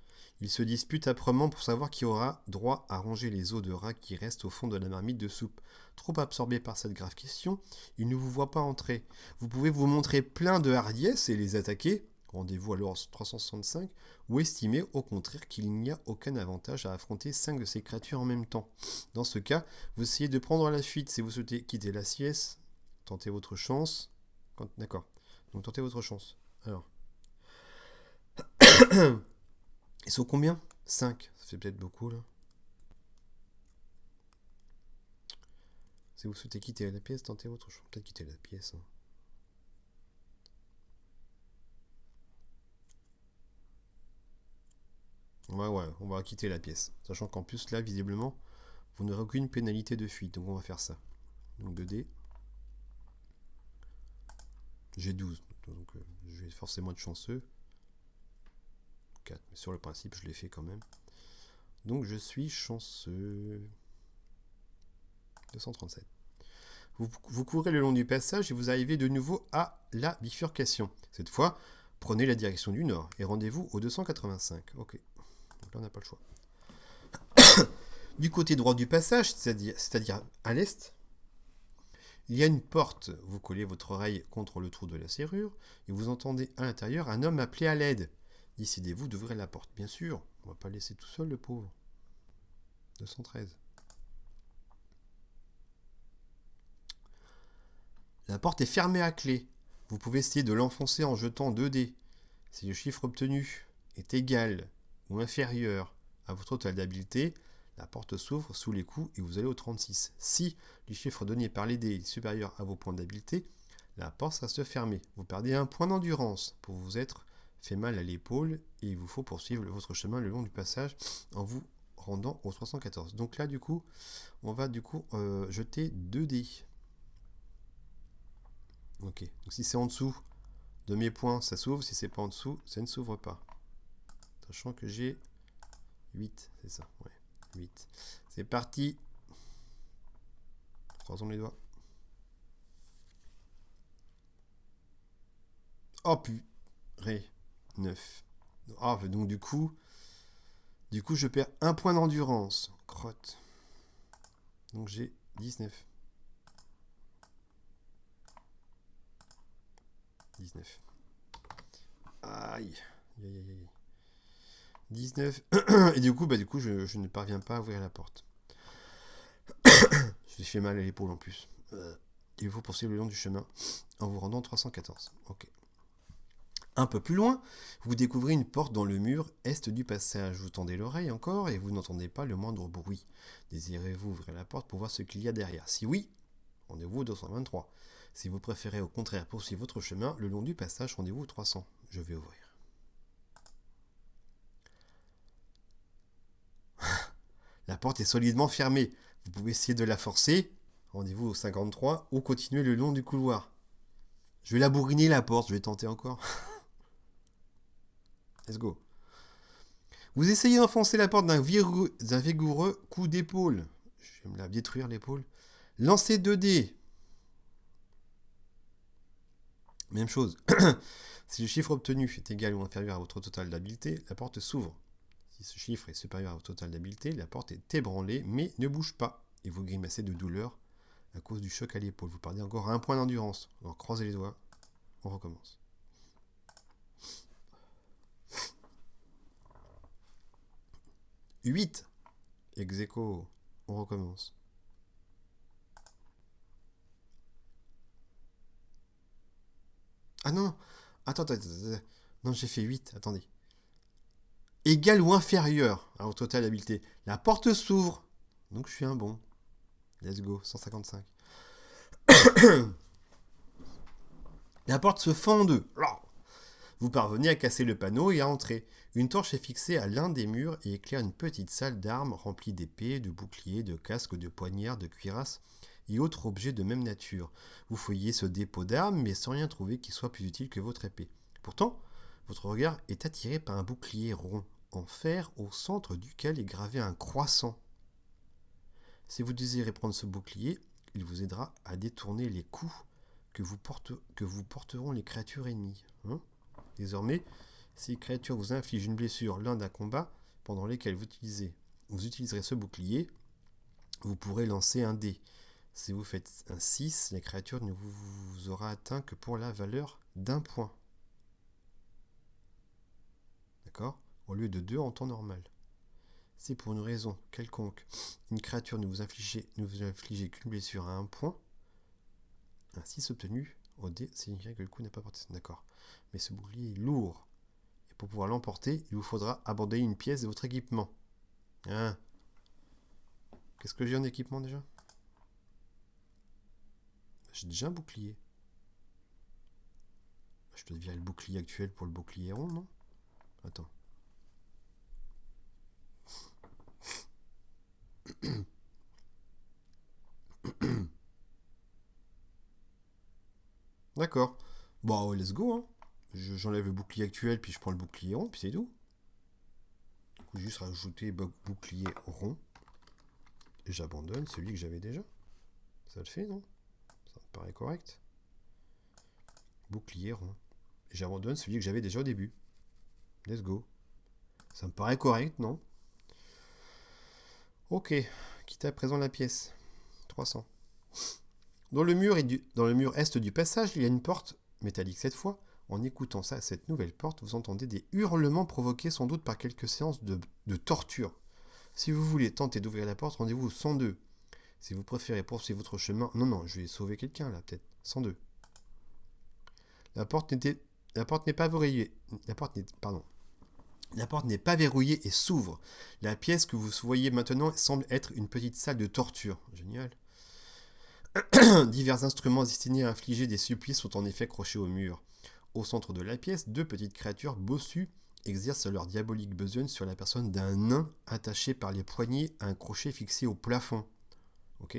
ils se disputent âprement pour savoir qui aura droit à ronger les os de rat qui restent au fond de la marmite de soupe. Trop absorbés par cette grave question, ils ne vous voient pas entrer. Vous pouvez vous montrer plein de hardiesse et les attaquer, Rendez-vous alors 365, ou estimez au contraire qu'il n'y a aucun avantage à affronter 5 de ces créatures en même temps. Dans ce cas, vous essayez de prendre la fuite si vous souhaitez quitter la sieste. Tentez votre chance. D'accord. Donc tentez votre chance. Alors. Ils sont combien? 5. Ça fait peut-être beaucoup là. Si vous souhaitez quitter la pièce, tentez votre chance. Peut-être quitter la pièce. Hein. Ouais, on va quitter la pièce. Sachant qu'en plus, là, visiblement, vous n'aurez aucune pénalité de fuite. Donc on va faire ça. Donc 2D. J'ai 12. Donc je vais forcément être chanceux. 4. Mais sur le principe, je l'ai fait quand même. Donc je suis chanceux. 237. Vous courez le long du passage et vous arrivez de nouveau à la bifurcation. Cette fois, prenez la direction du nord et rendez-vous au 285. Ok. Donc là, on n'a pas le choix. Du côté droit du passage, c'est-à-dire à l'est, il y a une porte. Vous collez votre oreille contre le trou de la serrure et vous entendez à l'intérieur un homme appeler à l'aide. Décidez-vous d'ouvrir la porte. Bien sûr, on ne va pas le laisser tout seul, le pauvre. 213. La porte est fermée à clé. Vous pouvez essayer de l'enfoncer en jetant 2 dés. Si le chiffre obtenu est égal ou inférieur à votre total d'habileté, la porte s'ouvre sous les coups et vous allez au 36. Si le chiffre donné par les dés est supérieur à vos points d'habileté, la porte reste fermée. Vous perdez un point d'endurance pour vous être fait mal à l'épaule et il vous faut poursuivre votre chemin le long du passage en vous rendant au 314. Donc là, du coup, on va jeter 2 dés. Ok, donc si c'est en dessous de mes points, ça s'ouvre. Si c'est pas en dessous, ça ne s'ouvre pas. Sachant que j'ai 8, c'est ça, ouais, 8. C'est parti. Croisons les doigts. Oh purée, 9. Ah, donc du coup, je perds un point d'endurance. Crotte. Donc j'ai 19. 19. Aïe. 19. Et du coup, je ne parviens pas à ouvrir la porte. Je me fais mal à l'épaule en plus. Il faut poursuivre le long du chemin en vous rendant 314. Ok. Un peu plus loin, vous découvrez une porte dans le mur est du passage. Vous tendez l'oreille encore et vous n'entendez pas le moindre bruit. Désirez-vous ouvrir la porte pour voir ce qu'il y a derrière? Si oui, rendez-vous au 223. Si vous préférez au contraire poursuivre votre chemin le long du passage, rendez-vous au 300. Je vais ouvrir. La porte est solidement fermée. Vous pouvez essayer de la forcer. Rendez-vous au 53 ou continuer le long du couloir. Je vais la bourriner la porte. Je vais tenter encore. Let's go. Vous essayez d'enfoncer la porte d'un vigoureux coup d'épaule. Je vais me la détruire l'épaule. Lancez 2 dés. Même chose. Si le chiffre obtenu est égal ou inférieur à votre total d'habileté, la porte s'ouvre. Si ce chiffre est supérieur à votre total d'habileté, la porte est ébranlée mais ne bouge pas. Et vous grimacez de douleur à cause du choc à l'épaule. Vous perdez encore un point d'endurance. Alors croisez les doigts. On recommence. 8. Ex aequo. On recommence. Ah non. Attends. Non, j'ai fait 8. Attendez. Égal ou inférieur au total d'habileté. La porte s'ouvre. Donc je suis un bon. Let's go. 155. La porte se fend en deux. Vous parvenez à casser le panneau et à entrer. Une torche est fixée à l'un des murs et éclaire une petite salle d'armes remplie d'épées, de boucliers, de casques, de poignards, de cuirasses et autres objets de même nature. Vous fouillez ce dépôt d'armes mais sans rien trouver qui soit plus utile que votre épée. Pourtant, votre regard est attiré par un bouclier rond en fer au centre duquel est gravé un croissant. Si vous désirez prendre ce bouclier, il vous aidera à détourner les coups que vous porteront les créatures ennemies. Désormais, si les créatures vous infligent une blessure lors d'un combat pendant lequel vous utiliserez ce bouclier, vous pourrez lancer un dé. Si vous faites un 6, la créature ne vous aura atteint que pour la valeur d'un point. D'accord? Au lieu de 2 en temps normal. Si pour une raison quelconque, une créature ne vous infligez qu'une blessure à un point, un 6 obtenu au dé signifie que le coup n'a pas porté. D'accord. Mais ce bouclier est lourd. Et pour pouvoir l'emporter, il vous faudra abandonner une pièce de votre équipement. Hein? Qu'est-ce que j'ai en équipement déjà? J'ai déjà un bouclier. Je te virer le bouclier actuel pour le bouclier rond, non? Attends. D'accord. Bon, let's go, hein. J'enlève le bouclier actuel, puis je prends le bouclier rond, puis c'est tout. Du coup, juste rajouter bouclier rond. Et j'abandonne celui que j'avais déjà. Ça le fait, non? Ça me paraît correct. Bouclier rond. Et j'abandonne celui que j'avais déjà au début. Let's go. Ça me paraît correct, non? Ok. Quittez à présent la pièce. 300. Dans le mur est du passage, il y a une porte, métallique cette fois. En écoutant ça, cette nouvelle porte, vous entendez des hurlements provoqués sans doute par quelques séances de torture. Si vous voulez tenter d'ouvrir la porte, rendez-vous au 102. Si vous préférez poursuivre votre chemin... Non, je vais sauver quelqu'un là, peut-être. 102. La porte n'est pas verrouillée. La porte n'est pas verrouillée et s'ouvre. La pièce que vous voyez maintenant semble être une petite salle de torture. Génial. Divers instruments destinés à infliger des supplices sont en effet crochés au mur. Au centre de la pièce, 2 petites créatures bossues exercent leur diabolique besogne sur la personne d'un nain attaché par les poignets à un crochet fixé au plafond. Ok.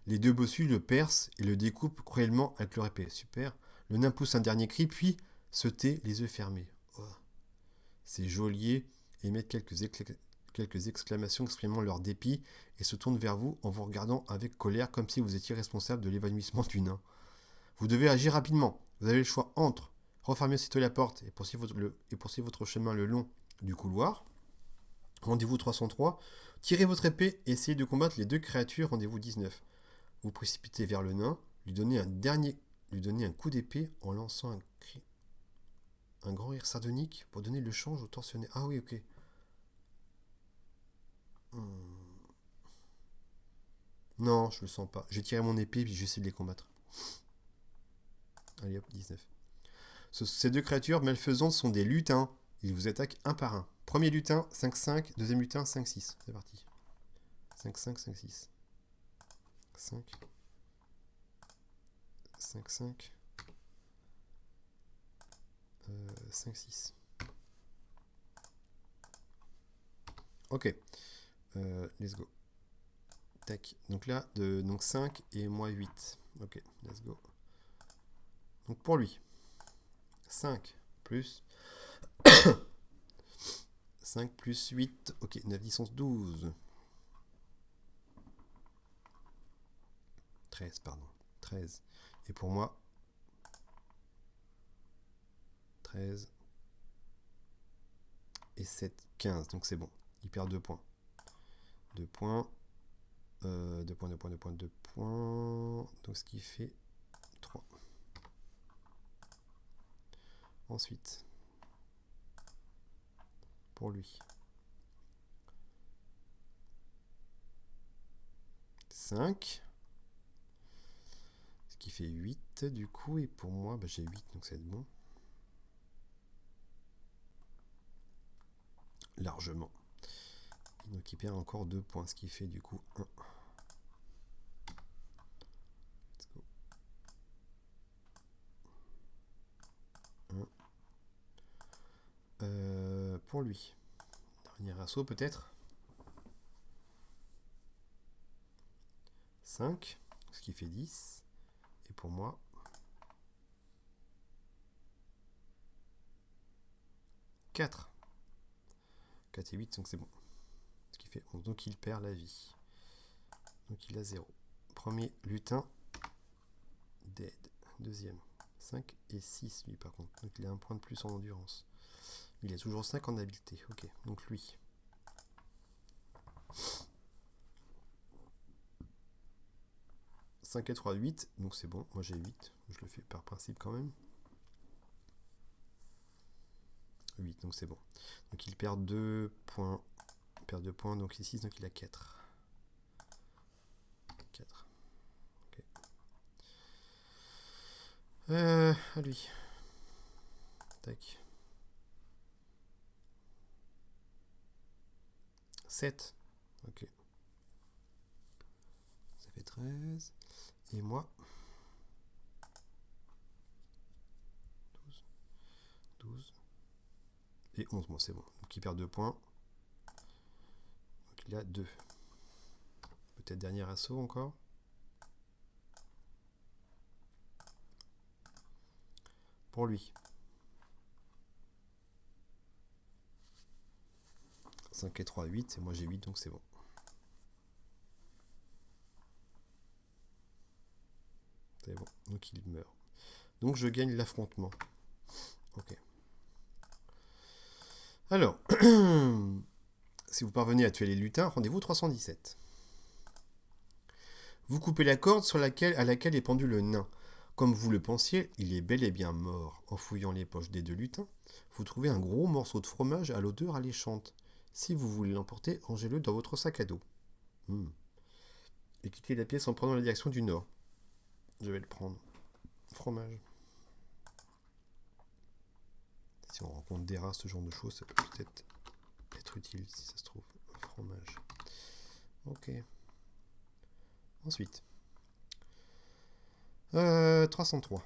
Les 2 bossus le percent et le découpent cruellement avec leur épée. Super. Le nain pousse un dernier cri, puis se tait les yeux fermés. Oh. Ces geôliers émettent quelques exclamations exprimant leur dépit et se tournent vers vous en vous regardant avec colère comme si vous étiez responsable de l'évanouissement du nain. Vous devez agir rapidement. Vous avez le choix entre refermer aussitôt la porte et poursuivre votre chemin le long du couloir. Rendez-vous 303. Tirez votre épée et essayez de combattre les 2 créatures. Rendez-vous 19. Vous précipitez vers le nain, lui donnez un coup d'épée en lançant un cri. Un grand rire sardonique pour donner le change au tortionné. Ah oui, ok. Non, je le sens pas. J'ai tiré mon épée puis j'essaie de les combattre. Allez hop, 19. Ces 2 créatures malfaisantes sont des lutins. Ils vous attaquent un par un. Premier lutin, 5-5. Deuxième lutin, 5-6. C'est parti. 5-5, 5-6. 5. 5-5. 5-6. Ok. Let's go. Tac. Donc là, donc 5 et moi 8. Ok, let's go. Donc pour lui, 5 plus 5 plus 8. Ok, 9, 10, 11, 12. 13, pardon. 13. Et pour moi, 13 et 7, 15. Donc c'est bon. Il perd 2 points. 2 points. 2 points, 2 points, 2 points, 2 points. Donc ce qui fait 3. Ensuite, pour lui, 5. Ce qui fait 8 du coup. Et pour moi, bah, j'ai 8, donc c'est bon. Largement. Donc il perd encore 2 points, ce qui fait du coup 1. Let's go. 1. Pour lui. Dernier assaut peut-être. 5, ce qui fait 10. Et pour moi, 4. 4 et 8, donc c'est bon. Ce qui fait 11. Donc il perd la vie. Donc il a 0. Premier lutin, dead. Deuxième, 5 et 6 lui par contre. Donc il a un point de plus en endurance. Il a toujours 5 en habileté. Ok, donc lui. « 5 et 3, 8. Donc c'est bon, moi j'ai 8. Je le fais par principe quand même. 8, donc c'est bon. Donc il perd 2 points. Il perd 2 points, donc ici, donc il a 4. 4. Ok. À lui. Tac. 7. Ok. Ça fait 13. Et moi 12. 12. Et 11, bon c'est bon. Donc il perd 2 points. Donc il a 2. Peut-être dernier assaut encore. Pour lui. 5 et 3, 8. Et moi j'ai 8, donc c'est bon. C'est bon. Donc il meurt. Donc je gagne l'affrontement. Ok. Alors, si vous parvenez à tuer les lutins, rendez-vous 317. Vous coupez la corde à laquelle est pendu le nain. Comme vous le pensiez, il est bel et bien mort. En fouillant les poches des deux lutins, vous trouvez un gros morceau de fromage à l'odeur alléchante. Si vous voulez l'emporter, rangez-le dans votre sac à dos. Et quittez la pièce en prenant la direction du nord. Je vais le prendre. Fromage. Si on rencontre des rats, ce genre de choses, ça peut peut-être être utile si ça se trouve. Fromage. Ok. Ensuite. 303.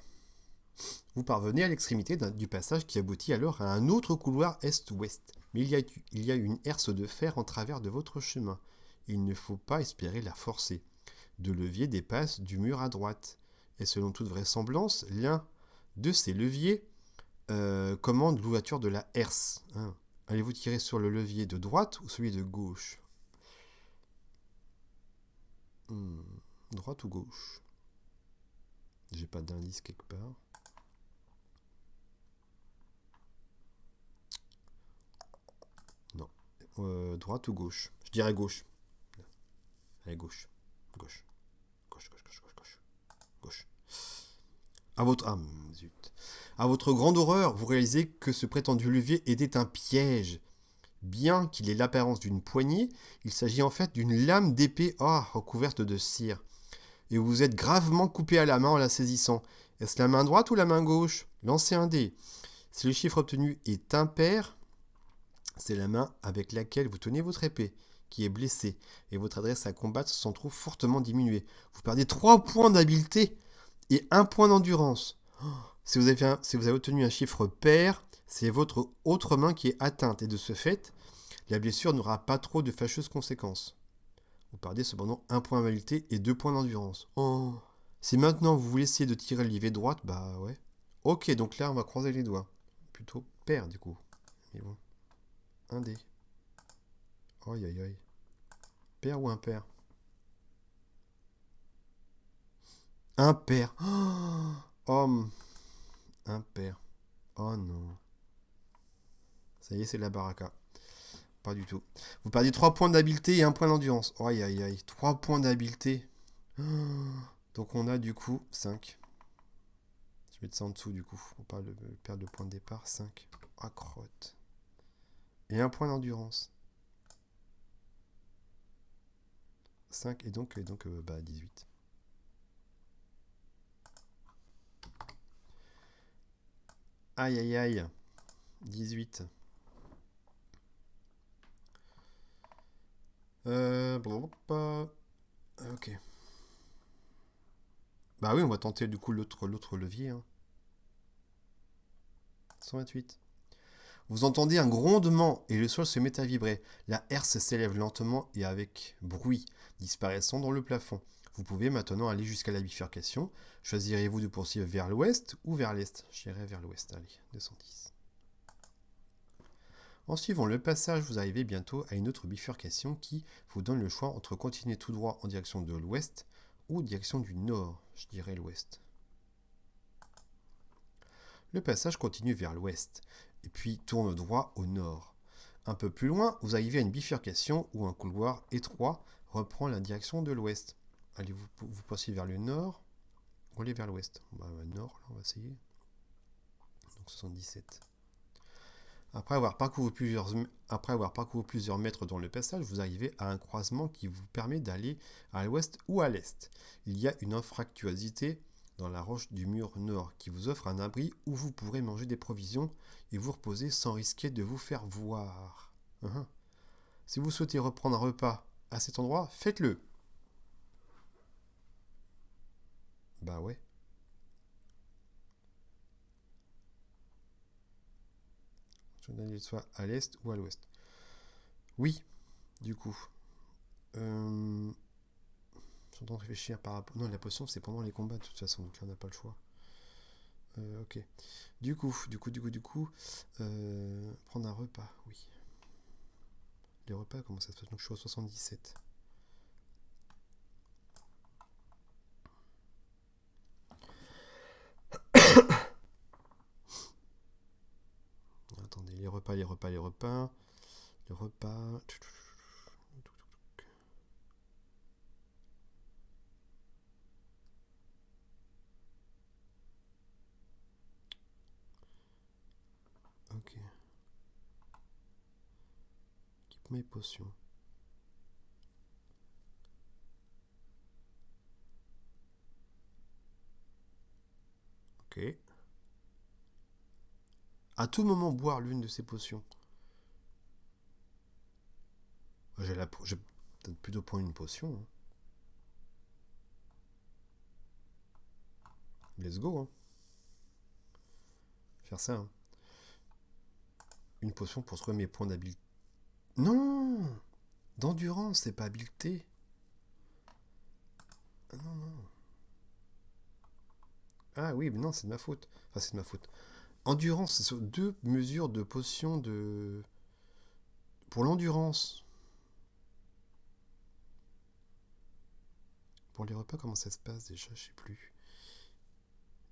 Vous parvenez à l'extrémité du passage qui aboutit alors à un autre couloir est-ouest. Mais il y a une herse de fer en travers de votre chemin. Il ne faut pas espérer la forcer. Deux leviers dépassent du mur à droite. Et selon toute vraisemblance, l'un de ces leviers commande l'ouverture de la herse. Allez-vous tirer sur le levier de droite ou celui de gauche? Droite ou gauche? J'ai pas d'indice quelque part. Non. Droite ou gauche? Je dirais gauche. Allez, gauche. Gauche. Gauche, gauche, gauche, gauche, gauche. Gauche. Zut. À votre grande horreur, vous réalisez que ce prétendu levier était un piège. Bien qu'il ait l'apparence d'une poignée, il s'agit en fait d'une lame d'épée recouverte de cire. Et vous êtes gravement coupé à la main en la saisissant. Est-ce la main droite ou la main gauche? Lancez un dé. Si le chiffre obtenu est impair, c'est la main avec laquelle vous tenez votre épée qui est blessée et votre adresse à combattre s'en trouve fortement diminuée. Vous perdez 3 points d'habileté et 1 point d'endurance. Si vous avez obtenu un chiffre pair, c'est votre autre main qui est atteinte et de ce fait, la blessure n'aura pas trop de fâcheuses conséquences. Vous perdez cependant 1 point d'habileté et 2 points d'endurance. Si maintenant vous voulez essayer de tirer le levier droite, bah ouais. Ok, donc là on va croiser les doigts. Plutôt pair du coup. Mais bon. Un dé. Aïe aïe aïe. Pair ou impair? Impair. Impair. Oh non. Ça y est, c'est de la baraka. Pas du tout. Vous perdez 3 points d'habileté et 1 point d'endurance. Aïe aïe aïe. 3 points d'habileté. Donc on a du coup 5. Je vais mettre ça en dessous du coup. Pour pas perdre le point de départ. 5. Ah, crotte. Et 1 point d'endurance. 5 et donc 18. Aïe aïe aïe. 18. Ok. Bah oui, on va tenter du coup l'autre levier. 128. Vous entendez un grondement et le sol se met à vibrer. La herse s'élève lentement et avec bruit, disparaissant dans le plafond. Vous pouvez maintenant aller jusqu'à la bifurcation. Choisirez-vous de poursuivre vers l'ouest ou vers l'est? J'irai vers l'ouest, allez, 210. En suivant le passage, vous arrivez bientôt à une autre bifurcation qui vous donne le choix entre continuer tout droit en direction de l'ouest ou direction du nord. Je dirais l'ouest. Le passage continue vers l'ouest, et puis tourne droit au nord. Un peu plus loin, vous arrivez à une bifurcation où un couloir étroit reprend la direction de l'ouest. Allez-vous poursuivre vers le nord ou aller vers l'ouest? Nord, là, on va essayer. Donc 77. Après avoir parcouru plusieurs mètres dans le passage, vous arrivez à un croisement qui vous permet d'aller à l'ouest ou à l'est. Il y a une anfractuosité dans la roche du mur nord qui vous offre un abri où vous pourrez manger des provisions et vous reposer sans risquer de vous faire voir. Si vous souhaitez reprendre un repas à cet endroit, faites-le. Bah ouais. Je donne soit à l'est ou à l'ouest. Oui, du coup. Je suis en train de réfléchir par rapport. Non, la potion, c'est pendant les combats, de toute façon, donc là, on n'a pas le choix. Ok. Du coup. Prendre un repas, oui. Les repas, comment ça se passe? Donc, je suis au 77. Attendez, les repas. Le repas. Ok. Équipement et potions. Ok. À tout moment, boire l'une de ces potions. J'ai peut-être plutôt prendre une potion. Let's go. Faire ça. Une potion pour trouver mes points d'habileté. Non, d'endurance, c'est pas habileté. Non. Ah oui, mais non, c'est de ma faute. Enfin, c'est de ma faute. Endurance, c'est sur 2 mesures de potions de... Pour l'endurance. Pour les repas, comment ça se passe déjà? Je sais plus.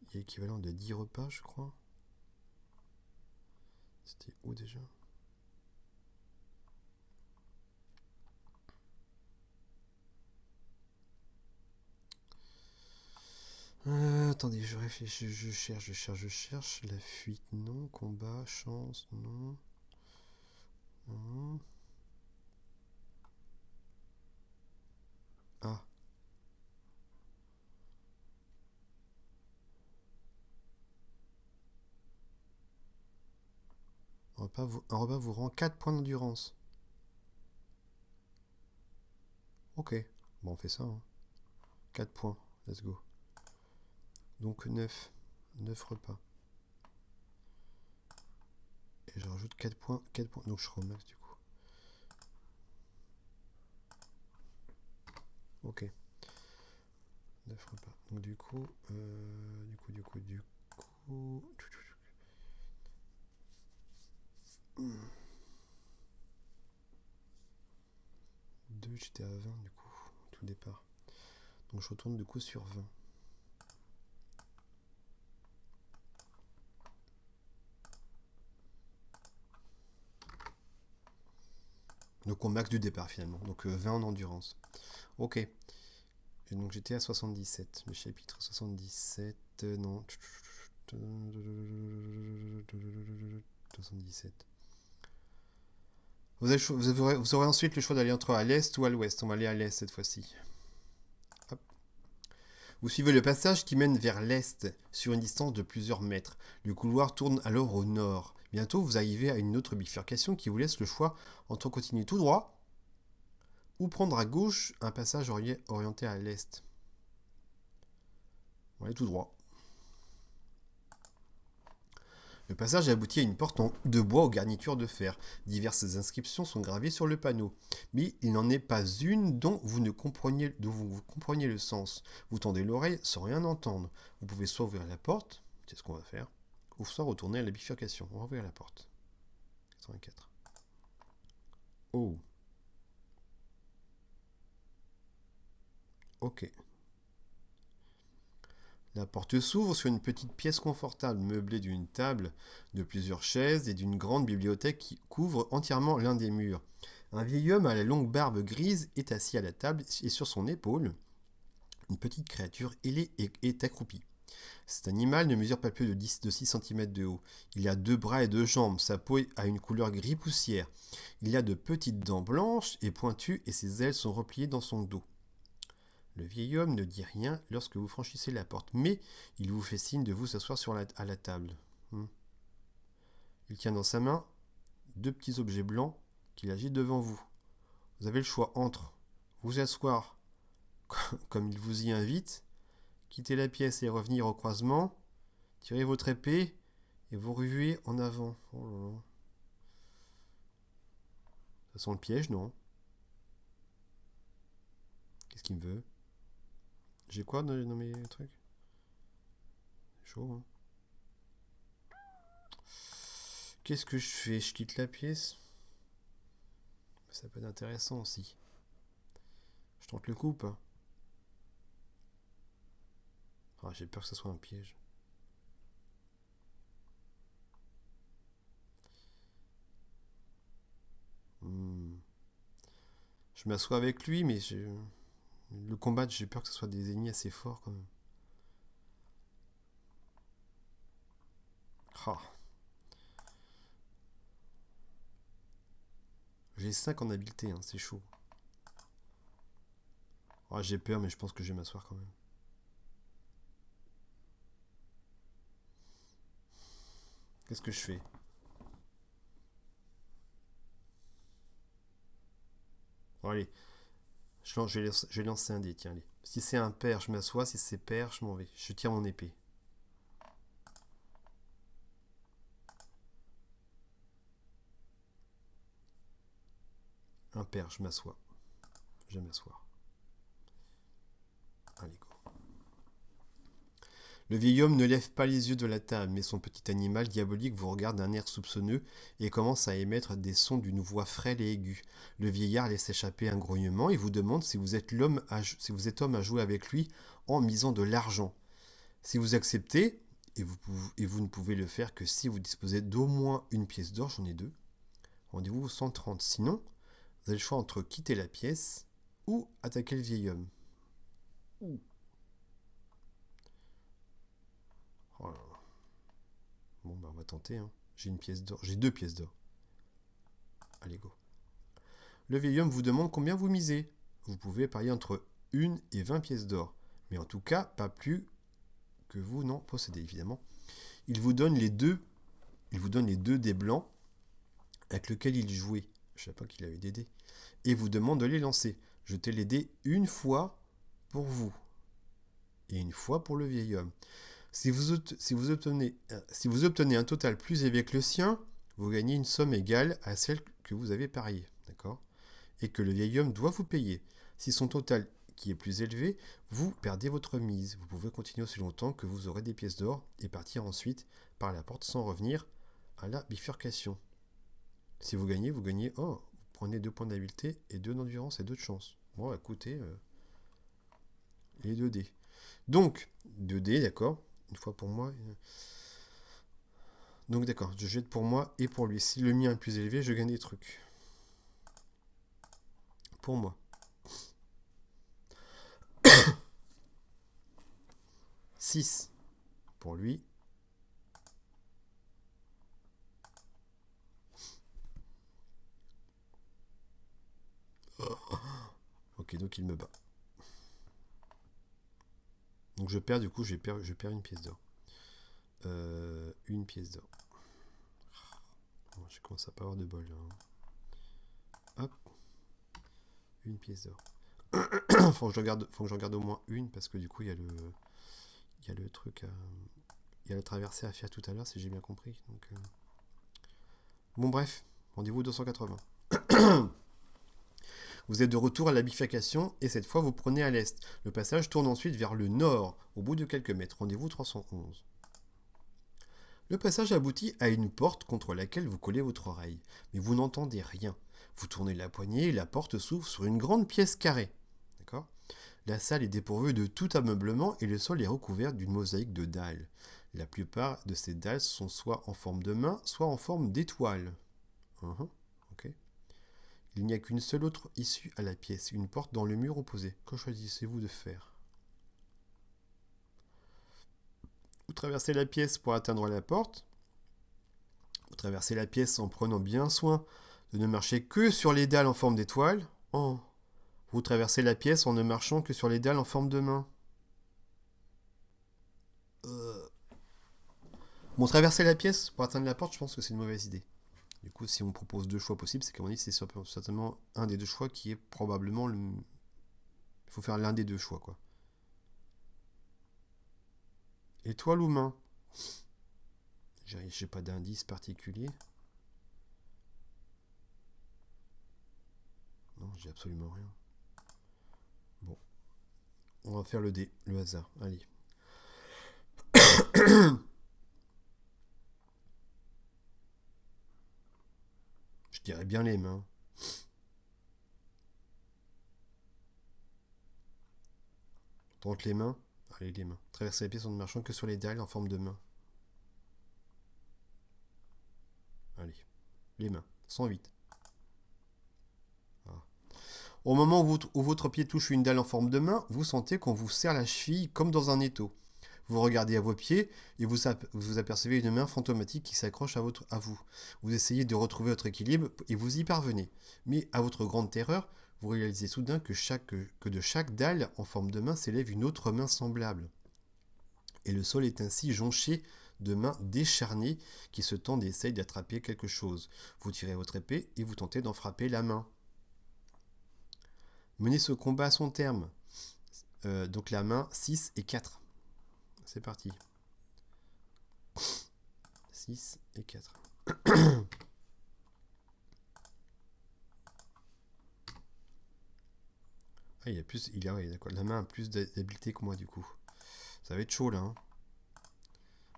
Il y a l'équivalent de 10 repas, je crois. C'était où déjà? Attendez, je réfléchis, je cherche. La fuite, non. Combat, chance, non. Non. Ah. Un repas vous rend 4 points d'endurance. Ok. Bon, on fait ça. 4 points. Let's go. Donc 9. 9 repas. Et je rajoute 4 points. 4 points. Donc je serai au max du coup. Ok. 9 repas. Donc du coup. 2, j'étais à 20 du coup. Tout départ. Donc je retourne du coup sur 20. Donc au max du départ finalement. Donc 20 en endurance. Ok. Et donc j'étais à 77. Le chapitre 77. Non. 77. Vous aurez ensuite le choix d'aller entre à l'est ou à l'ouest. On va aller à l'est cette fois-ci. Hop. Vous suivez le passage qui mène vers l'est sur une distance de plusieurs mètres. Le couloir tourne alors au nord. Bientôt, vous arrivez à une autre bifurcation qui vous laisse le choix entre continuer tout droit ou prendre à gauche un passage orienté à l'est. On va aller tout droit. Le passage aboutit à une porte de bois aux garnitures de fer. Diverses inscriptions sont gravées sur le panneau, mais il n'en est pas une dont vous compreniez le sens. Vous tendez l'oreille sans rien entendre. Vous pouvez soit ouvrir la porte, c'est ce qu'on va faire, ou soit retourner à la bifurcation. On va ouvrir la porte. 84. Oh. Ok. La porte s'ouvre sur une petite pièce confortable, meublée d'une table, de plusieurs chaises et d'une grande bibliothèque qui couvre entièrement l'un des murs. Un vieil homme à la longue barbe grise est assis à la table et sur son épaule, une petite créature ailée est accroupie. Cet animal ne mesure pas plus de 6 cm de haut. Il a 2 bras et 2 jambes. Sa peau a une couleur gris poussière. Il a de petites dents blanches et pointues et ses ailes sont repliées dans son dos. Le vieil homme ne dit rien lorsque vous franchissez la porte, mais il vous fait signe de vous asseoir à la table. Il tient dans sa main 2 petits objets blancs qu'il agite devant vous. Vous avez le choix entre vous asseoir comme il vous y invite, quitter la pièce et revenir au croisement, tirer votre épée et vous ruer en avant. Oh là là. Ça sent le piège, non? Qu'est-ce qu'il me veut? J'ai quoi dans mes trucs? C'est chaud, hein? Qu'est-ce que je fais? Je quitte la pièce? Ça peut être intéressant aussi. Je tente le coup ou pas? Ah, j'ai peur que ce soit un piège. Je m'assois avec lui, mais le combat, j'ai peur que ce soit des ennemis assez forts quand même. Ah. J'ai 5 en habileté, hein, c'est chaud. Ah, j'ai peur, mais je pense que je vais m'asseoir quand même. Qu'est-ce que je fais? Bon, allez, je vais lancer un dé, tiens, allez. Si c'est un pair, je m'assois. Si c'est pair, je m'en vais. Je tire mon épée. Un pair, je m'assois. Je vais m'asseoir. Allez, go. Le vieil homme ne lève pas les yeux de la table, mais son petit animal diabolique vous regarde d'un air soupçonneux et commence à émettre des sons d'une voix frêle et aiguë. Le vieillard laisse échapper un grognement et vous demande si vous êtes homme à jouer avec lui en misant de l'argent. Si vous acceptez, et vous ne pouvez le faire que si vous disposez d'au moins une pièce d'or, j'en ai 2, rendez-vous au 130. Sinon, vous avez le choix entre quitter la pièce ou attaquer le vieil homme. Oh là là. Bon, bah on va tenter. Hein. J'ai une pièce d'or. J'ai 2 pièces d'or. Allez, go. Le vieil homme vous demande combien vous misez. Vous pouvez parier entre 1 et 20 pièces d'or. Mais en tout cas, pas plus que vous n'en possédez, évidemment. Il vous donne les deux dés blancs avec lesquels il jouait. Je ne savais pas qu'il avait des dés. Et vous demande de les lancer. Jetez les dés une fois pour vous. Et une fois pour le vieil homme. Si vous obtenez un total plus élevé que le sien, vous gagnez une somme égale à celle que vous avez pariée. D'accord ? Et que le vieil homme doit vous payer. Si son total qui est plus élevé, vous perdez votre mise. Vous pouvez continuer aussi longtemps que vous aurez des pièces d'or et partir ensuite par la porte sans revenir à la bifurcation. Si vous gagnez, vous prenez 2 points d'habileté et 2 d'endurance et 2 de chance. Bon, écoutez, les 2 dés. Donc, 2 dés, d'accord. Une fois pour moi. Donc d'accord, je jette pour moi et pour lui. Si le mien est plus élevé, je gagne des trucs. Pour moi. 6 pour lui. Ok, donc il me bat. Donc je perds, du coup, je perds une pièce d'or. Une pièce d'or. Je commence à pas avoir de bol. Là. Hop. Une pièce d'or. faut que je regarde au moins une, parce que du coup, il y a le truc il y a la traversée à faire tout à l'heure, si j'ai bien compris. Donc, bon, bref, rendez-vous 280. Vous êtes de retour à la bifurcation et cette fois vous prenez à l'est. Le passage tourne ensuite vers le nord, au bout de quelques mètres. Rendez-vous 311. Le passage aboutit à une porte contre laquelle vous collez votre oreille, mais vous n'entendez rien. Vous tournez la poignée et la porte s'ouvre sur une grande pièce carrée. D'accord ? La salle est dépourvue de tout ameublement et le sol est recouvert d'une mosaïque de dalles. La plupart de ces dalles sont soit en forme de main, soit en forme d'étoile. Ok. Il n'y a qu'une seule autre issue à la pièce, une porte dans le mur opposé. Que choisissez-vous de faire ? Vous traversez la pièce pour atteindre la porte. Vous traversez la pièce en prenant bien soin de ne marcher que sur les dalles en forme d'étoile. Oh. Vous traversez la pièce en ne marchant que sur les dalles en forme de main. Bon, traverser la pièce pour atteindre la porte, je pense que c'est une mauvaise idée. Du coup, si on me propose deux choix possibles, c'est qu'à mon avis, c'est certainement un des deux choix qui est probablement le... Il faut faire l'un des deux choix, quoi. Étoile ou main? J'ai pas d'indice particulier. Non, j'ai absolument rien. Bon. On va faire le dé, le hasard. Allez. Je dirais bien les mains. Tente les mains. Allez, les mains. Traverser la pièce en ne marchant que sur les dalles en forme de main. Allez. Les mains. 108. Ah. Au moment où votre pied touche une dalle en forme de main, vous sentez qu'on vous serre la cheville comme dans un étau. Vous regardez à vos pieds et vous apercevez une main fantomatique qui s'accroche à vous. Vous essayez de retrouver votre équilibre et vous y parvenez. Mais à votre grande terreur, vous réalisez soudain que de chaque dalle en forme de main s'élève une autre main semblable. Et le sol est ainsi jonché de mains décharnées qui se tendent et essayent d'attraper quelque chose. Vous tirez votre épée et vous tentez d'en frapper la main. Menez ce combat à son terme. Donc la main 6 et 4. C'est parti. 6 et 4. Ah, ouais, d'accord. La main a plus d'habileté que moi du coup. Ça va être chaud là. Hein.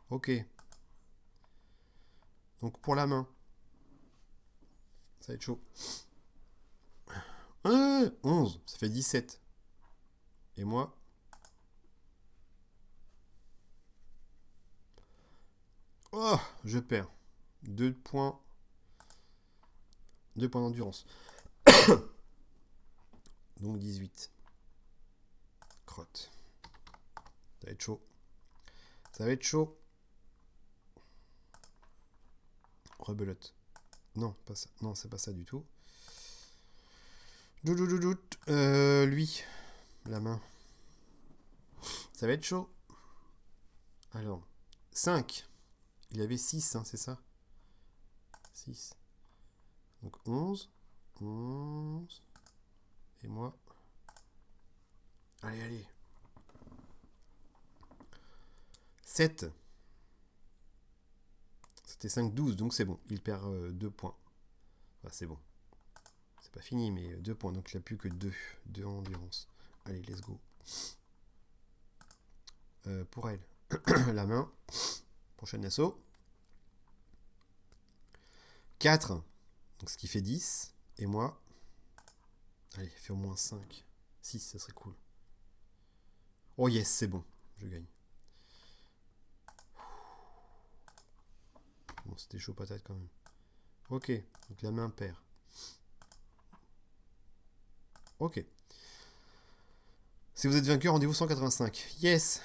Ok. Donc pour la main. Ça va être chaud. 11. Ça fait 17. Et moi? Oh, je perds. 2 points. 2 points d'endurance. Donc 18. Crotte. Ça va être chaud. Ça va être chaud. Rebelote. Non, pas ça. Non, c'est pas ça du tout. Lui. La main. Ça va être chaud. Alors. 5. Il avait 6, hein, c'est ça? 6. Donc 11. 11. Et moi. Allez, allez. 7. C'était 5, 12, donc c'est bon. Il perd 2 points. Enfin, c'est bon. C'est pas fini, mais 2 points. Donc il n'a plus que 2. 2 en endurance. Allez, let's go. Pour elle. La main. Prochain assaut. 4. Donc ce qui fait 10. Et moi. Allez, fais au moins 5. 6, ça serait cool. Oh yes, c'est bon. Je gagne. Bon, c'était chaud patate quand même. Ok, donc la main perd. Ok. Si vous êtes vainqueur, rendez-vous 185. Yes!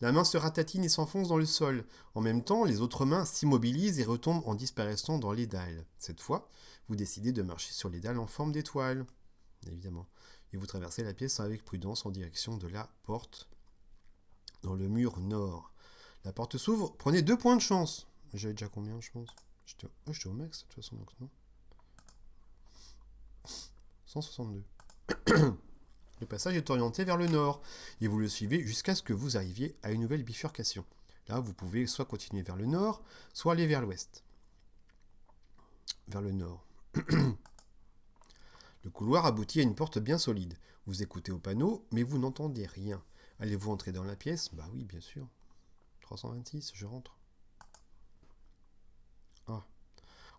La main se ratatine et s'enfonce dans le sol. En même temps, les autres mains s'immobilisent et retombent en disparaissant dans les dalles. Cette fois, vous décidez de marcher sur les dalles en forme d'étoile. Évidemment. Et vous traversez la pièce avec prudence en direction de la porte dans le mur nord. La porte s'ouvre. Prenez 2 points de chance. J'avais déjà combien, je pense? J'étais au max, de toute façon, donc non. 162. Le passage est orienté vers le nord, et vous le suivez jusqu'à ce que vous arriviez à une nouvelle bifurcation. Là, vous pouvez soit continuer vers le nord, soit aller vers l'ouest. Vers le nord. Le couloir aboutit à une porte bien solide. Vous écoutez au panneau, mais vous n'entendez rien. Allez-vous entrer dans la pièce? Bah oui, bien sûr. 326, je rentre. Ah.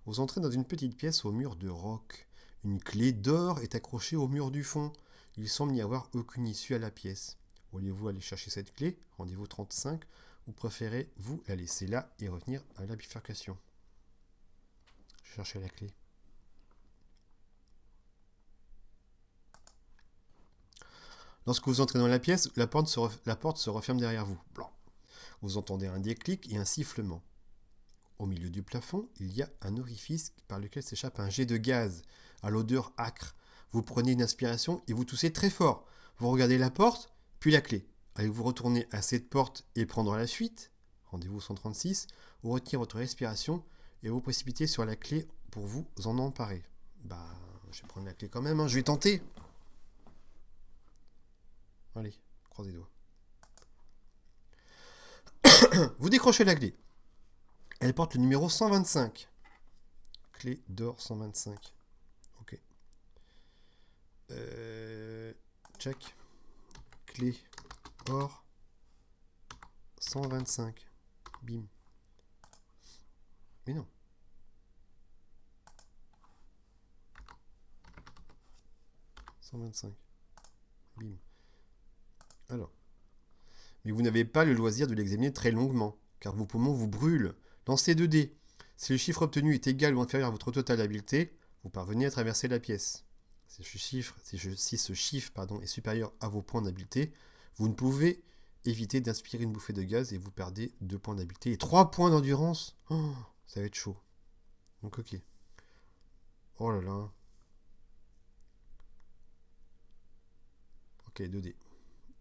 Vous entrez dans une petite pièce au mur de roc. Une clé d'or est accrochée au mur du fond. Il semble n'y avoir aucune issue à la pièce. Voulez-vous aller chercher cette clé? Rendez-vous 35. Ou préférez-vous la laisser là et revenir à la bifurcation? Je cherchais la clé. Lorsque vous entrez dans la pièce, la porte se referme derrière vous. Blanc. Vous entendez un déclic et un sifflement. Au milieu du plafond, il y a un orifice par lequel s'échappe un jet de gaz, à l'odeur âcre. Vous prenez une inspiration et vous toussez très fort. Vous regardez la porte, puis la clé. Allez-vous retourner à cette porte et prendre la fuite? Rendez-vous 136. Ou retenir votre respiration et vous précipiter sur la clé pour vous en emparer. Je vais prendre la clé quand même, hein. Je vais tenter. Allez, croisez les doigts. Vous décrochez la clé. Elle porte le numéro 125. Clé d'or 125. Ok. Check. Clé or 125. Bim. Mais non. Bim. Alors. Mais vous n'avez pas le loisir de l'examiner très longuement, car vos poumons vous brûlent. Lancez 2 dés. Si le chiffre obtenu est égal ou inférieur à votre totale d'habileté, vous parvenez à traverser la pièce. Si ce chiffre est supérieur à vos points d'habileté, vous ne pouvez éviter d'inspirer une bouffée de gaz et vous perdez 2 points d'habileté et 3 points d'endurance. Oh, ça va être chaud. Donc ok. Oh là là. Ok, 2 dés.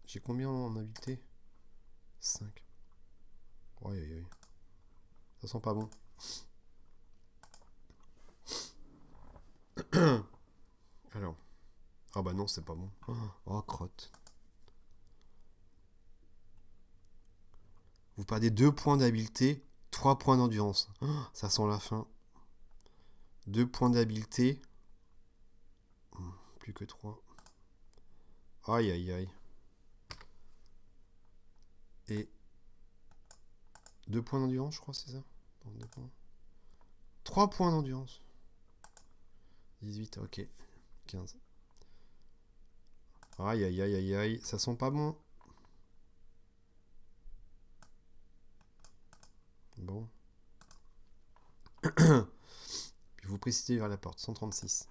J'ai combien en habileté? 5. Ouais. Ça sent pas bon. Alors. Ah bah non, c'est pas bon. Oh, crotte. Vous perdez 2 points d'habileté, 3 points d'endurance. Ça sent la fin. 2 points d'habileté. Plus que 3. Aïe. Et 2 points d'endurance, je crois, c'est ça? 2 points. 3 points d'endurance. 18, ok. 15. Aïe. Ça sent pas bon. Bon. Puis vous précipitez vers la porte. 136.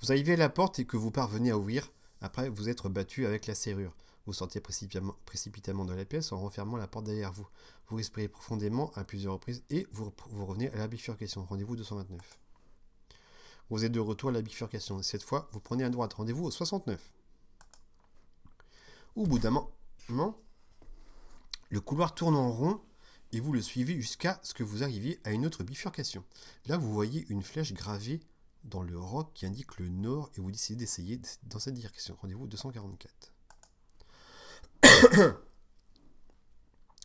Vous arrivez à la porte et que vous parvenez à ouvrir après vous être battu avec la serrure. Vous sortez précipitamment de la pièce en refermant la porte derrière vous. Vous respirez profondément à plusieurs reprises et vous revenez à la bifurcation. Rendez-vous 229. Vous êtes de retour à la bifurcation. Cette fois, vous prenez à droite. Rendez-vous au 69. Au bout d'un moment, le couloir tourne en rond et vous le suivez jusqu'à ce que vous arriviez à une autre bifurcation. Là, vous voyez une flèche gravée dans le roc qui indique le nord et vous décidez d'essayer dans cette direction. Rendez-vous 244.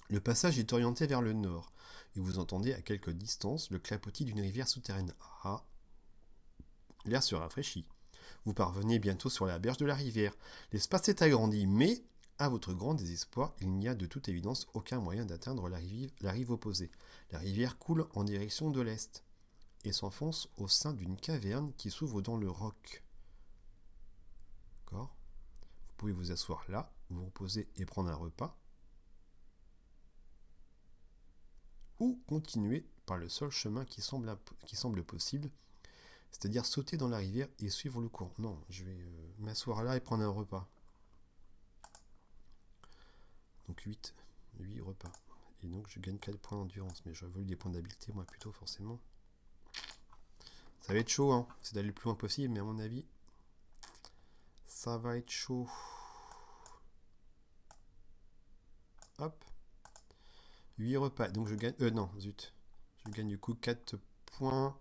Le passage est orienté vers le nord et vous entendez à quelque distance le clapotis d'une rivière souterraine. L'air se rafraîchit. Vous parvenez bientôt sur la berge de la rivière. L'espace est agrandi, mais, à votre grand désespoir, il n'y a de toute évidence aucun moyen d'atteindre la rive opposée. La rivière coule en direction de l'est et s'enfonce au sein d'une caverne qui s'ouvre dans le roc. D'accord ? Vous pouvez vous asseoir là, vous reposer et prendre un repas. Ou continuer par le seul chemin qui semble possible, c'est-à-dire sauter dans la rivière et suivre le courant. Non, je vais m'asseoir là et prendre un repas. Donc 8 repas. Et donc je gagne 4 points d'endurance. Mais j'aurais voulu des points d'habileté, moi plutôt, forcément. Ça va être chaud, hein. C'est d'aller le plus loin possible, mais à mon avis, ça va être chaud. Hop. 8 repas. Donc je gagne... non, zut. Je gagne du coup 4 points,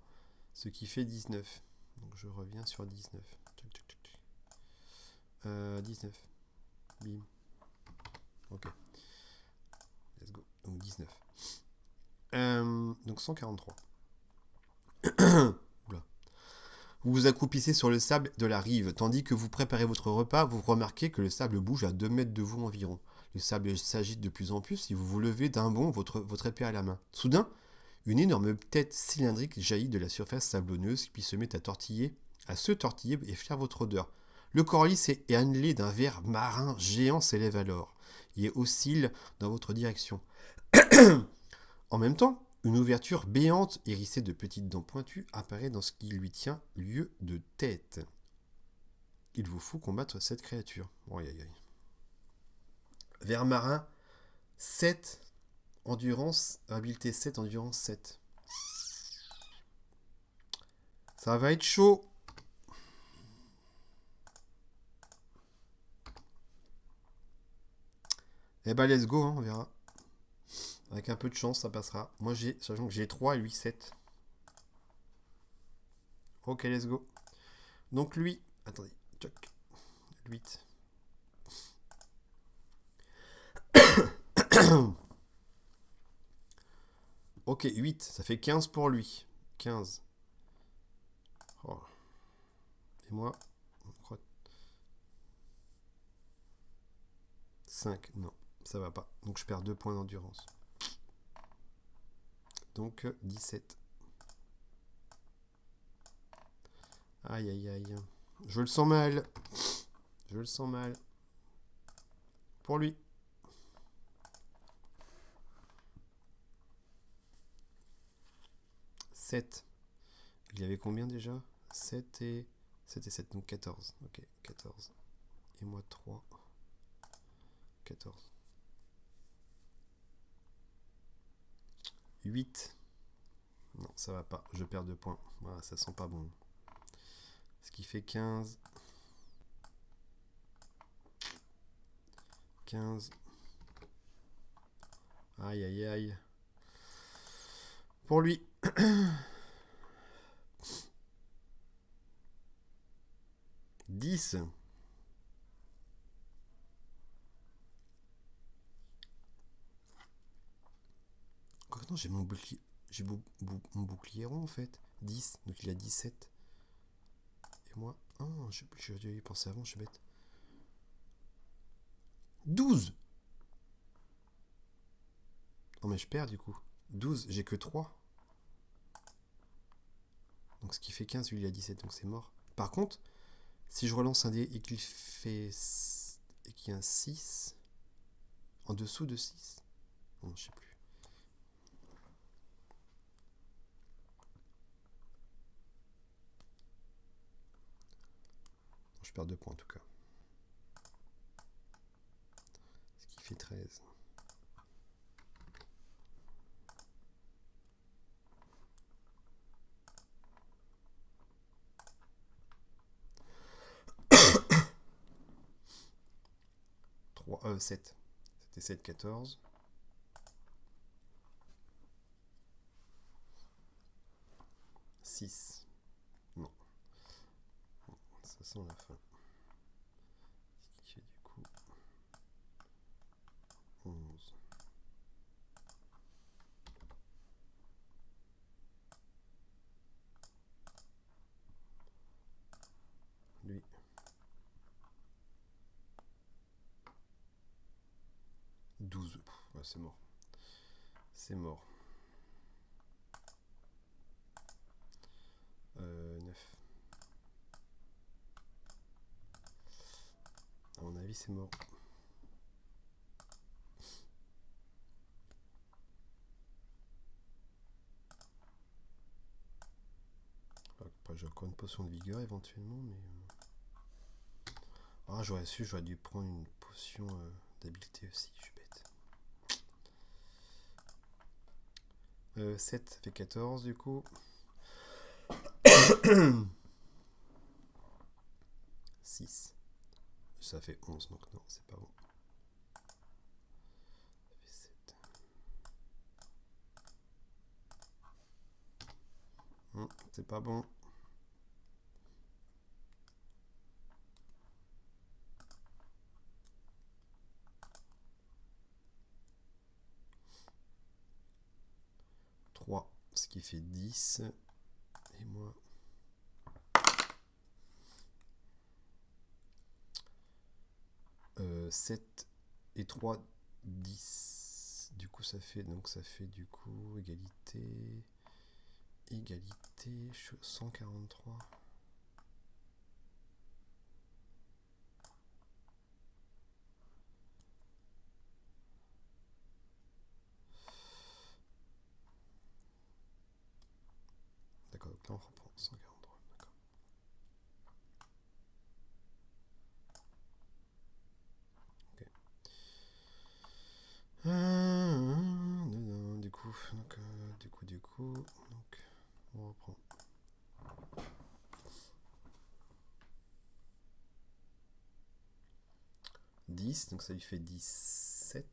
ce qui fait 19. Donc je reviens sur 19. 19. Bim. Ok. Let's go. Donc 19. Donc 143. Oula. Vous vous accroupissez sur le sable de la rive. Tandis que vous préparez votre repas, vous remarquez que le sable bouge à 2 mètres de vous environ. Le sable s'agite de plus en plus et vous vous levez d'un bond, votre épée à la main. Soudain, une énorme tête cylindrique jaillit de la surface sablonneuse puis se met à se tortiller et faire votre odeur. Le corps lisse et annelé d'un ver marin géant s'élève alors et oscille dans votre direction. En même temps, une ouverture béante hérissée de petites dents pointues apparaît dans ce qui lui tient lieu de tête. Il vous faut combattre cette créature. Ver marin 7, endurance, habileté 7, endurance 7. Ça va être chaud. Eh ben, let's go, hein, on verra. Avec un peu de chance, ça passera. Moi, sachant que j'ai 3 et lui 7. Ok, let's go. Donc lui, attendez, choc. 8. Ok, 8, ça fait 15 pour lui. 15. Oh. Et moi, 5. Non, ça va pas. Donc je perds 2 points d'endurance. Donc 17. Aïe, aïe, aïe. Je le sens mal. Je le sens mal. Pour lui. 7. Il y avait combien déjà? 7 et 7, donc 14. Ok, 14. Et moi 3. 14. 8. Non, ça va pas. Je perds 2 points. Voilà, ça sent pas bon. Ce qui fait 15. 15. Aïe, aïe, aïe. Pour lui. 10. Quoi, non, j'ai mon bouclier. J'ai mon bouclier rond en fait. 10. Donc il a 17. Et moi. Oh, j'ai dû y penser avant, je suis bête. 12. Oh, mais je perds du coup. 12, j'ai que 3. Donc ce qui fait 15, lui il a 17, donc c'est mort. Par contre, si je relance un dé et qu'il fait. Et qu'il y a un 6. En dessous de 6. Non, je sais plus. Je perds 2 points en tout cas. Ce qui fait 13. Trois, 7. C'était 7, 14. Six. Non. Ça sent la fin. Ce qui fait du coup 11. Lui. 12. Ouais, c'est mort. C'est mort. 9. À mon avis, c'est mort. Après, j'ai encore une potion de vigueur éventuellement, mais. Ah, j'aurais dû prendre une potion d'habileté aussi, je suis bête. 7, ça fait 14 du coup. 6. Ça fait 11, donc non, c'est pas bon. Ça fait 7. C'est pas bon. Ce qui fait 10. Et moi. 7 et 3, 10. Du coup, ça fait du coup égalité. Égalité, 143. D'accord, donc là on reprend 143. D'accord. Ok. 10, donc ça lui fait 17.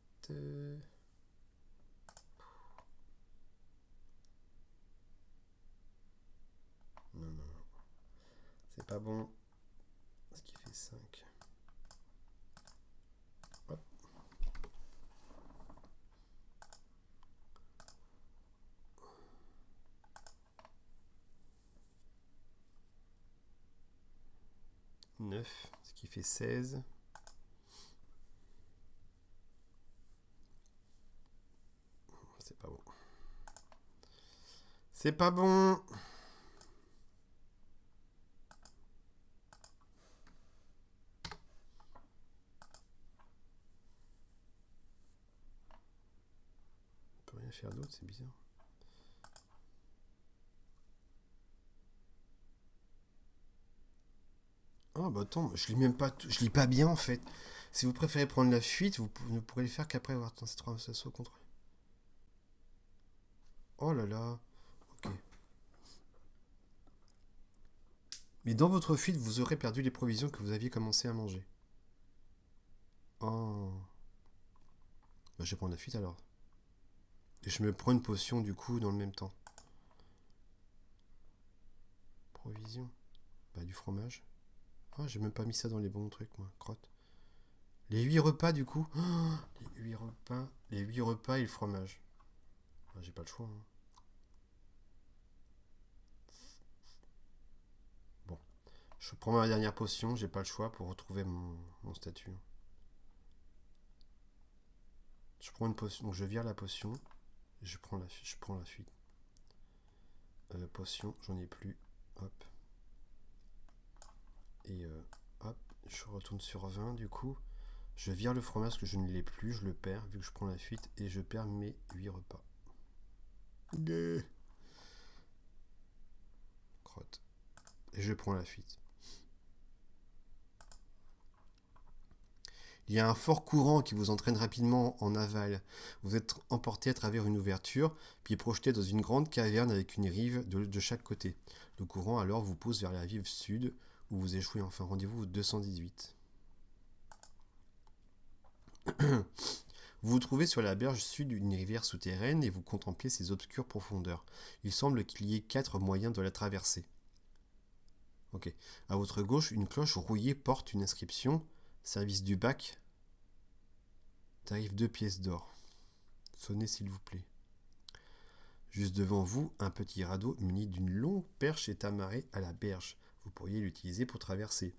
Non, non, non. C'est pas bon. Ce qui fait 5. Hop. Neuf, ce qui fait 16. C'est pas bon. C'est pas bon. On peut rien faire d'autre, c'est bizarre. Oh bah attends, je lis même pas, je lis pas bien en fait. Si vous préférez prendre la fuite, vous ne pourrez le faire qu'après avoir tenté cette conversation au contrôle. Oh là là. Ok. Mais dans votre fuite, vous aurez perdu les provisions que vous aviez commencé à manger. Oh. Bah je vais prendre la fuite alors. Et je me prends une potion du coup dans le même temps. Provision. Bah du fromage. Ah, j'ai même pas mis ça dans les bons trucs moi, crotte. Les 8 repas du coup. Oh, les 8 repas. Les 8 repas et le fromage. Ah, j'ai pas le choix. Hein. Bon. Je prends ma dernière potion, j'ai pas le choix pour retrouver mon statut. Je prends une potion, donc je vire la potion. Je prends la fuite. Potion, j'en ai plus. Hop. Et hop, je retourne sur 20 du coup. Je vire le fromage parce que je ne l'ai plus, je le perds vu que je prends la fuite et je perds mes 8 repas. Crotte. Et je prends la fuite. Il y a un fort courant qui vous entraîne rapidement en aval. Vous êtes emporté à travers une ouverture, puis projeté dans une grande caverne avec une rive de chaque côté. Le courant alors vous pousse vers la rive sud, où vous échouez enfin. Rendez-vous 218. Vous vous trouvez sur la berge sud d'une rivière souterraine et vous contemplez ses obscures profondeurs. Il semble qu'il y ait 4 moyens de la traverser. Ok. À votre gauche, une cloche rouillée porte une inscription « Service du bac. Tarif 2 pièces d'or. Sonnez s'il vous plaît. » Juste devant vous, un petit radeau muni d'une longue perche est amarré à la berge. Vous pourriez l'utiliser pour traverser.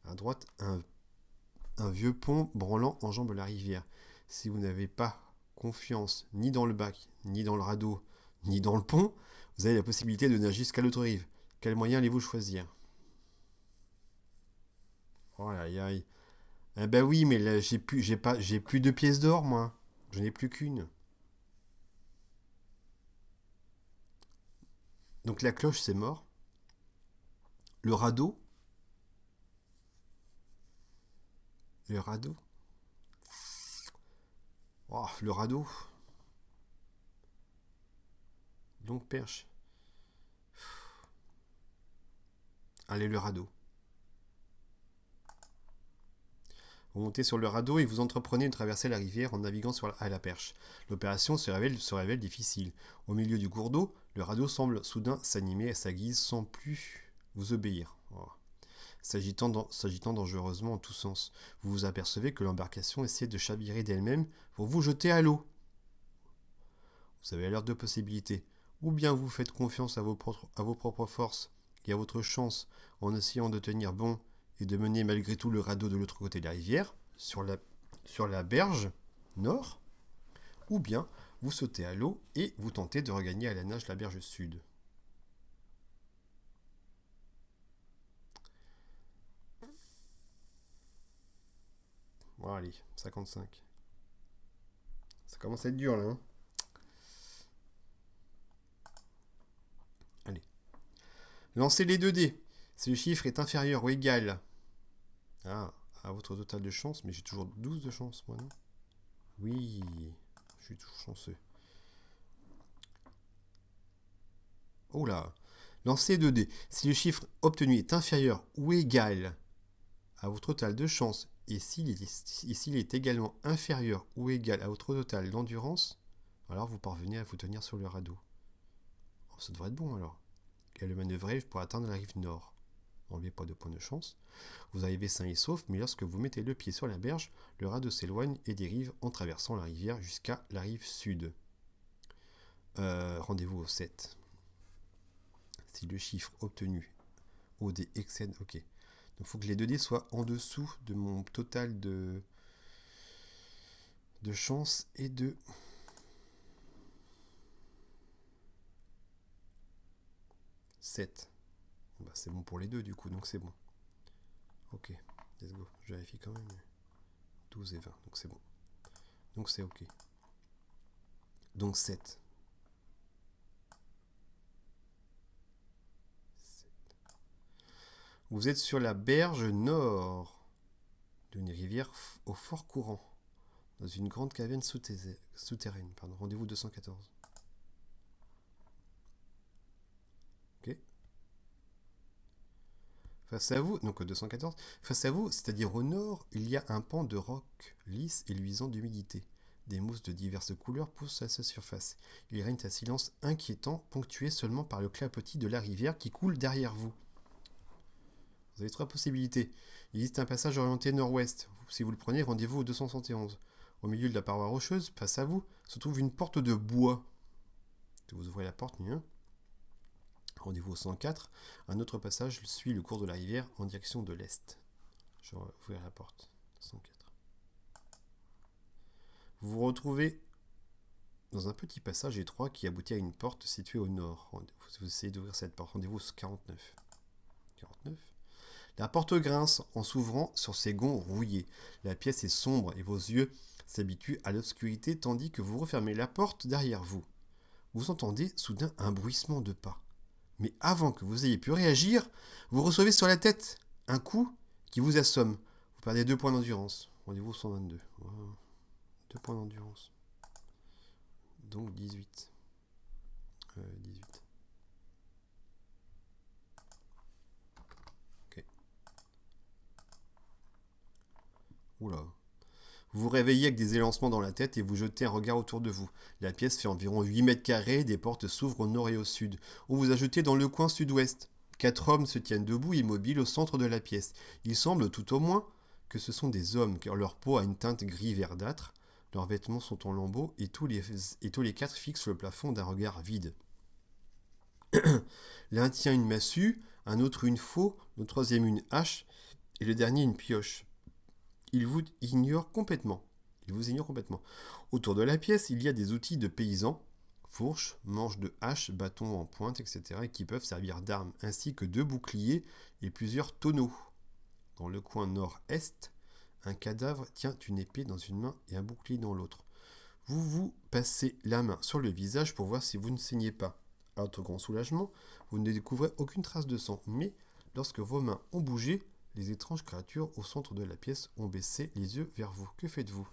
À droite, un vieux pont branlant enjambe la rivière. Si vous n'avez pas confiance ni dans le bac, ni dans le radeau, ni dans le pont, vous avez la possibilité de nager jusqu'à l'autre rive. Quel moyen allez-vous choisir? Oh aïe aïe. Eh ben oui, mais là, j'ai plus 2 pièces d'or, moi. Je n'ai plus qu'une. Donc la cloche, c'est mort. Le radeau. Le radeau. Oh, le radeau. Longue perche. Allez, le radeau. Vous montez sur le radeau et vous entreprenez de traverser la rivière en naviguant à la perche. L'opération se révèle difficile. Au milieu du cours d'eau, le radeau semble soudain s'animer à sa guise sans plus vous obéir. Oh. S'agitant dangereusement en tous sens, vous vous apercevez que l'embarcation essaie de chavirer d'elle-même pour vous jeter à l'eau. Vous avez alors 2 possibilités. Ou bien vous faites confiance à vos propres forces et à votre chance en essayant de tenir bon et de mener malgré tout le radeau de l'autre côté de la rivière, sur la berge nord, ou bien vous sautez à l'eau et vous tentez de regagner à la nage la berge sud. Bon, allez, 55. Ça commence à être dur là. Hein. Allez. Lancez les 2 dés. Si le chiffre est inférieur ou égal à votre total de chance, mais j'ai toujours 12 de chance, moi, non? Oui, je suis toujours chanceux. Oh là. Lancez 2 dés. Si le chiffre obtenu est inférieur ou égal à votre total de chance Et s'il est également inférieur ou égal à votre total d'endurance, alors vous parvenez à vous tenir sur le radeau. Oh, ça devrait être bon alors. Et le manœuvrer pour atteindre la rive nord. N'enlevez pas de points de chance. Vous arrivez sain et sauf, mais lorsque vous mettez le pied sur la berge, le radeau s'éloigne et dérive en traversant la rivière jusqu'à la rive sud. Rendez-vous au 7. Si le chiffre obtenu au dé excède... Ok. Donc il faut que les 2 dés soient en dessous de mon total de chance et de... « 7. Bah, c'est bon pour les deux du coup, donc c'est bon. Ok, let's go. Je vérifie quand même. 12 et 20, donc c'est bon. Donc c'est ok. Donc 7. Vous êtes sur la berge nord d'une rivière au fort courant, dans une grande caverne souterraine. Rendez-vous 214. Ok. Face à vous, donc 214, face à vous, c'est-à-dire au nord, il y a un pan de roc lisse et luisant d'humidité. Des mousses de diverses couleurs poussent à sa surface. Il règne un silence inquiétant, ponctué seulement par le clapotis de la rivière qui coule derrière vous. Vous avez 3 possibilités. Il existe un passage orienté nord-ouest. Si vous le prenez, rendez-vous au 271. Au milieu de la paroi rocheuse, face à vous, se trouve une porte de bois. Vous ouvrez la porte, rendez-vous au 104. Un autre passage suit le cours de la rivière en direction de l'est. Je vais ouvrir la porte. 104. Vous vous retrouvez dans un petit passage étroit qui aboutit à une porte située au nord. Vous essayez d'ouvrir cette porte. Rendez-vous au 49. 49. La porte grince en s'ouvrant sur ses gonds rouillés. La pièce est sombre et vos yeux s'habituent à l'obscurité tandis que vous refermez la porte derrière vous. Vous entendez soudain un bruissement de pas. Mais avant que vous ayez pu réagir, vous recevez sur la tête un coup qui vous assomme. Vous perdez 2 points d'endurance. Rendez-vous 122. Wow. 2 points d'endurance. Donc 18. 18. Ok. Oula. Vous vous réveillez avec des élancements dans la tête et vous jetez un regard autour de vous. La pièce fait environ 8 mètres carrés, des portes s'ouvrent au nord et au sud. On vous a jeté dans le coin sud-ouest. 4 hommes se tiennent debout immobiles au centre de la pièce. Il semble tout au moins que ce sont des hommes, car leur peau a une teinte gris verdâtre. Leurs vêtements sont en lambeaux et tous les 4 fixent le plafond d'un regard vide. L'un tient une massue, un autre une faux, le troisième une hache et le dernier une pioche. Il vous ignore complètement. Autour de la pièce, il y a des outils de paysans, fourches, manches de hache, bâtons en pointe, etc., qui peuvent servir d'armes, ainsi que 2 boucliers et plusieurs tonneaux. Dans le coin nord-est, un cadavre tient une épée dans une main et un bouclier dans l'autre. Vous vous passez la main sur le visage pour voir si vous ne saignez pas. À votre grand soulagement, vous ne découvrez aucune trace de sang, mais lorsque vos mains ont bougé, les étranges créatures au centre de la pièce ont baissé les yeux vers vous. Que faites-vous ?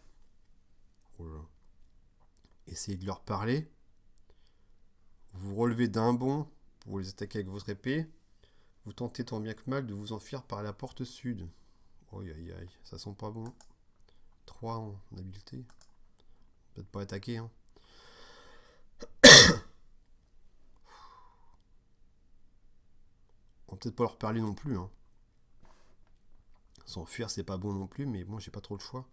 Oh là. Essayez de leur parler. Vous vous relevez d'un bond pour les attaquer avec votre épée. Vous tentez tant bien que mal de vous enfuir par la porte sud. Aïe aïe aïe, ça sent pas bon. 3 en habileté. Peut-être pas attaquer, hein. On va peut-être pas leur parler non plus, hein. S'enfuir, c'est pas bon non plus, mais moi j'ai pas trop le choix.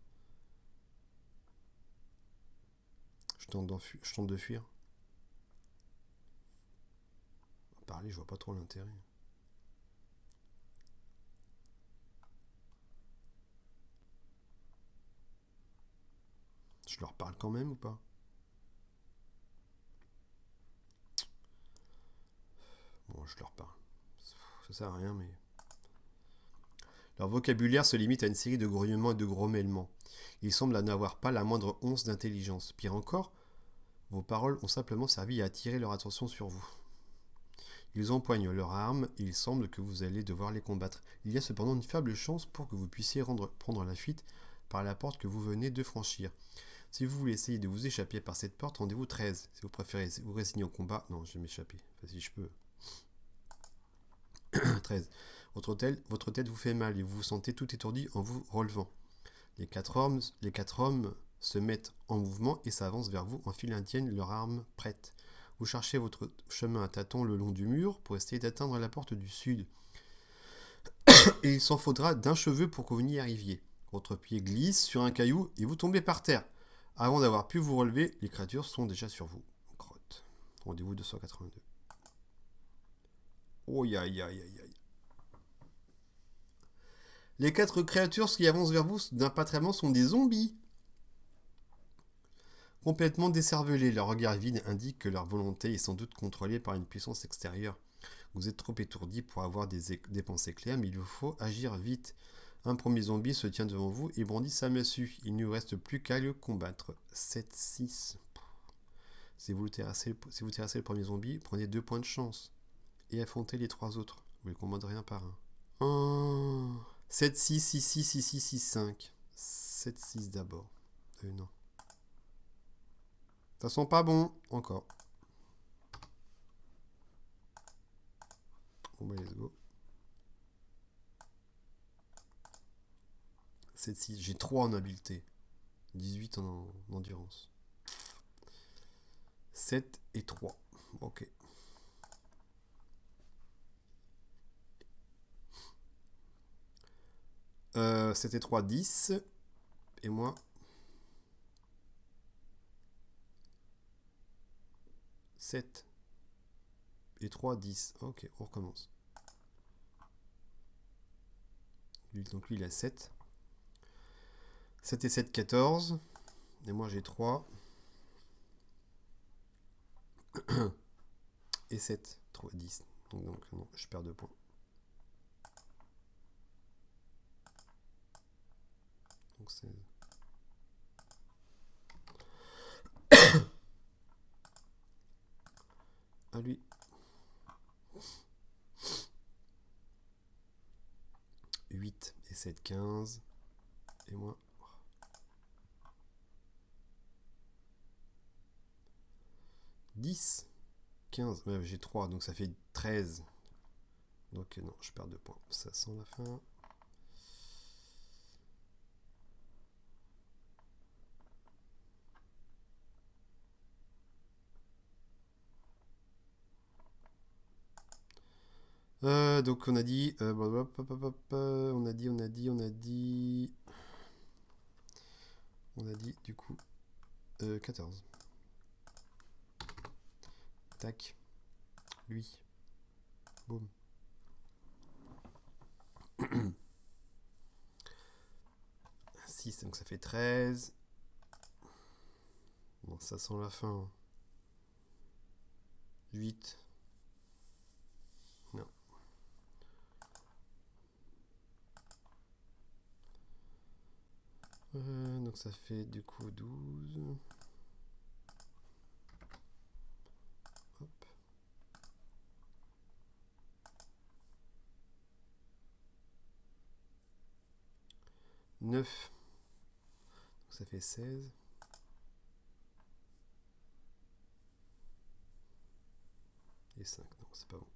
Je tente de fuir. Parler, je vois pas trop l'intérêt. Je leur parle quand même ou pas ? Bon, je leur parle. Ça sert à rien, mais... Leur vocabulaire se limite à une série de grognements et de grommellement. Ils semblent n'avoir pas la moindre once d'intelligence. Pire encore, vos paroles ont simplement servi à attirer leur attention sur vous. Ils empoignent leurs armes et il semble que vous allez devoir les combattre. Il y a cependant une faible chance pour que vous puissiez prendre la fuite par la porte que vous venez de franchir. Si vous voulez essayer de vous échapper par cette porte, rendez-vous 13. Si vous préférez vous résigner au combat, non, je vais m'échapper. Enfin, si je peux. 13. Votre tête vous fait mal et vous vous sentez tout étourdi en vous relevant. Les quatre hommes se mettent en mouvement et s'avancent vers vous en file indienne, leurs armes prêtes. Vous cherchez votre chemin à tâtons le long du mur pour essayer d'atteindre la porte du sud. Et il s'en faudra d'un cheveu pour que vous n'y arriviez. Votre pied glisse sur un caillou et vous tombez par terre. Avant d'avoir pu vous relever, les créatures sont déjà sur vous. Grotte. Rendez-vous 282. Oh aïe aïe aïe aïe. Les quatre créatures qui avancent vers vous d'un pas très lent sont des zombies. Complètement décervelés, leur regard vide indique que leur volonté est sans doute contrôlée par une puissance extérieure. Vous êtes trop étourdi pour avoir des pensées claires, mais il vous faut agir vite. Un premier zombie se tient devant vous et brandit sa massue. Il ne vous reste plus qu'à le combattre. 7-6. Si vous terrassez le premier zombie, prenez 2 points de chance. Et affrontez les 3 autres. Vous les combattrez un par un. Oh. 7-6, 6-6, 6-6, 6-5. 7-6 d'abord. Non. Ça sent pas bon. Encore. Bon bah let's go. 7-6. J'ai 3 en habileté. 18 en endurance. 7 et 3. Ok. 7 et 3, 10. Et moi 7 et 3, 10. Ok, on recommence. Donc lui il a 7. 7 et 7, 14. Et moi j'ai 3. Et 7, 3, 10. Donc non, je perds 2 points. Donc 16. À lui. 8 et 7, 15. Et moi. 10. 15. Ouais, j'ai 3, donc ça fait 13. Donc non, je perds 2 points. Ça sent la fin. Donc on a dit, on a dit du coup 14. Tac. Lui. Boum. Six, donc ça fait 13. Bon, ça sent la fin. 8. Non. Donc ça fait du coup 12. Hop. 9. Donc ça fait 16. Et 5. Non, c'est pas bon.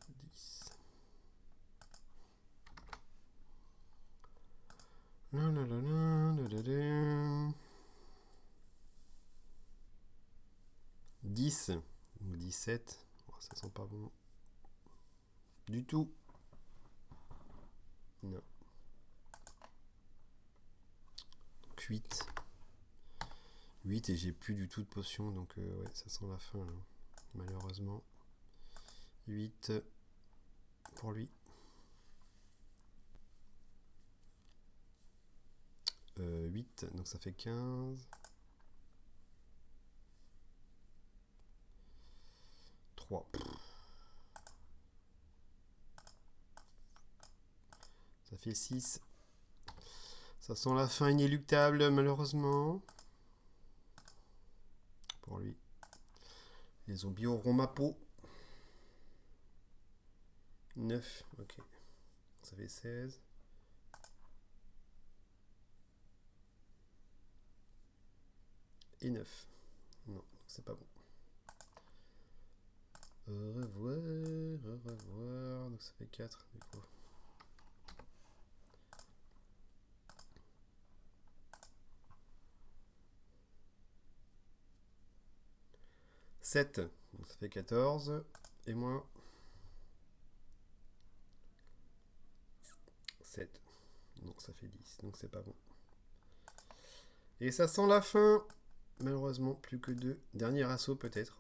10. La la la la la la la. 10 ou 17. Oh, ça sent pas bon. Du tout. Non. Donc 8. 8 et j'ai plus du tout de potion, donc ouais, ça sent la fin là. Malheureusement. 8 pour lui. 8, donc ça fait 15. 3. Ça fait 6. Ça sent la fin inéluctable, malheureusement. Pour lui. Les zombies auront ma peau. 9, ok. Ça fait 16. Et 9. Non, c'est pas bon. Au revoir, au revoir. Donc ça fait 4 du coup. 7. Donc ça fait 14. Et moins 7. Donc ça fait 10. Donc c'est pas bon. Et ça sent la fin. Malheureusement, plus que 2. Dernier assaut peut-être.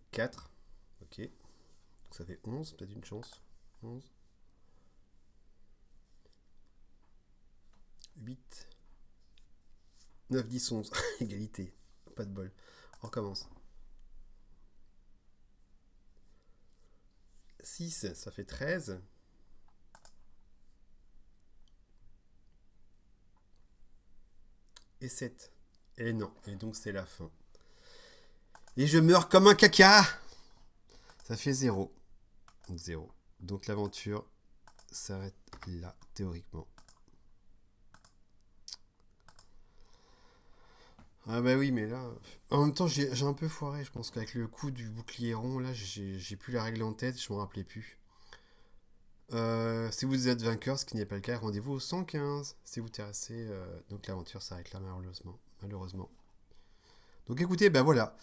« 4. Ok. Donc ça fait 11. Peut-être une chance. 11. 8. 9, 10, 11. Égalité. Pas de bol. On recommence. 6, ça fait 13. Et 7. Et non. Et donc c'est la fin. Et je meurs comme un caca. Ça fait 0. 0. Donc l'aventure s'arrête là, théoriquement. Ah bah oui, mais là... En même temps, j'ai un peu foiré. Je pense qu'avec le coup du bouclier rond, là, j'ai plus la règle en tête. Je m'en rappelais plus. Si vous êtes vainqueur, ce qui n'est pas le cas, rendez-vous au 115. Si vous terrassez, donc l'aventure s'arrête là, malheureusement. Donc écoutez, ben voilà.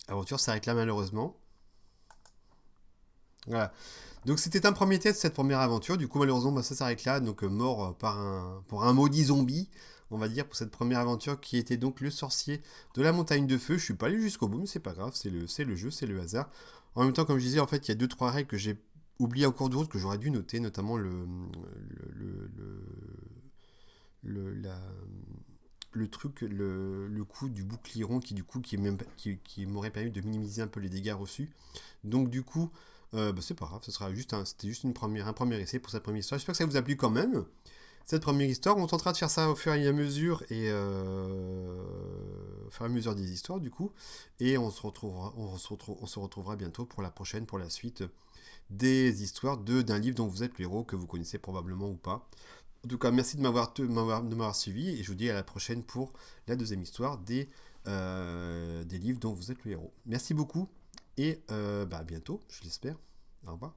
L'aventure s'arrête là, malheureusement. Voilà. Donc c'était un premier test, cette première aventure. Du coup, malheureusement, ça s'arrête là. Donc mort pour un maudit zombie, on va dire, pour cette première aventure qui était donc le sorcier de la montagne de feu. Je suis pas allé jusqu'au bout, mais c'est pas grave. C'est le jeu, c'est le hasard. En même temps, comme je disais, en fait, il y a 2-3 règles que j'ai oubliées en cours de route que j'aurais dû noter, notamment le truc, le coup du bouclier rond qui m'aurait permis de minimiser un peu les dégâts reçus. Donc du coup, c'est pas grave, c'était juste un premier essai pour cette première histoire. J'espère que ça vous a plu quand même. Cette première histoire, on tentera de faire ça au fur et à mesure au fur et à mesure des histoires du coup, et on se retrouvera bientôt pour la prochaine, pour la suite des histoires d'un livre dont vous êtes le héros, que vous connaissez probablement ou pas. En tout cas, merci de m'avoir suivi, et je vous dis à la prochaine pour la deuxième histoire des livres dont vous êtes le héros. Merci beaucoup, et à bientôt, je l'espère. Au revoir.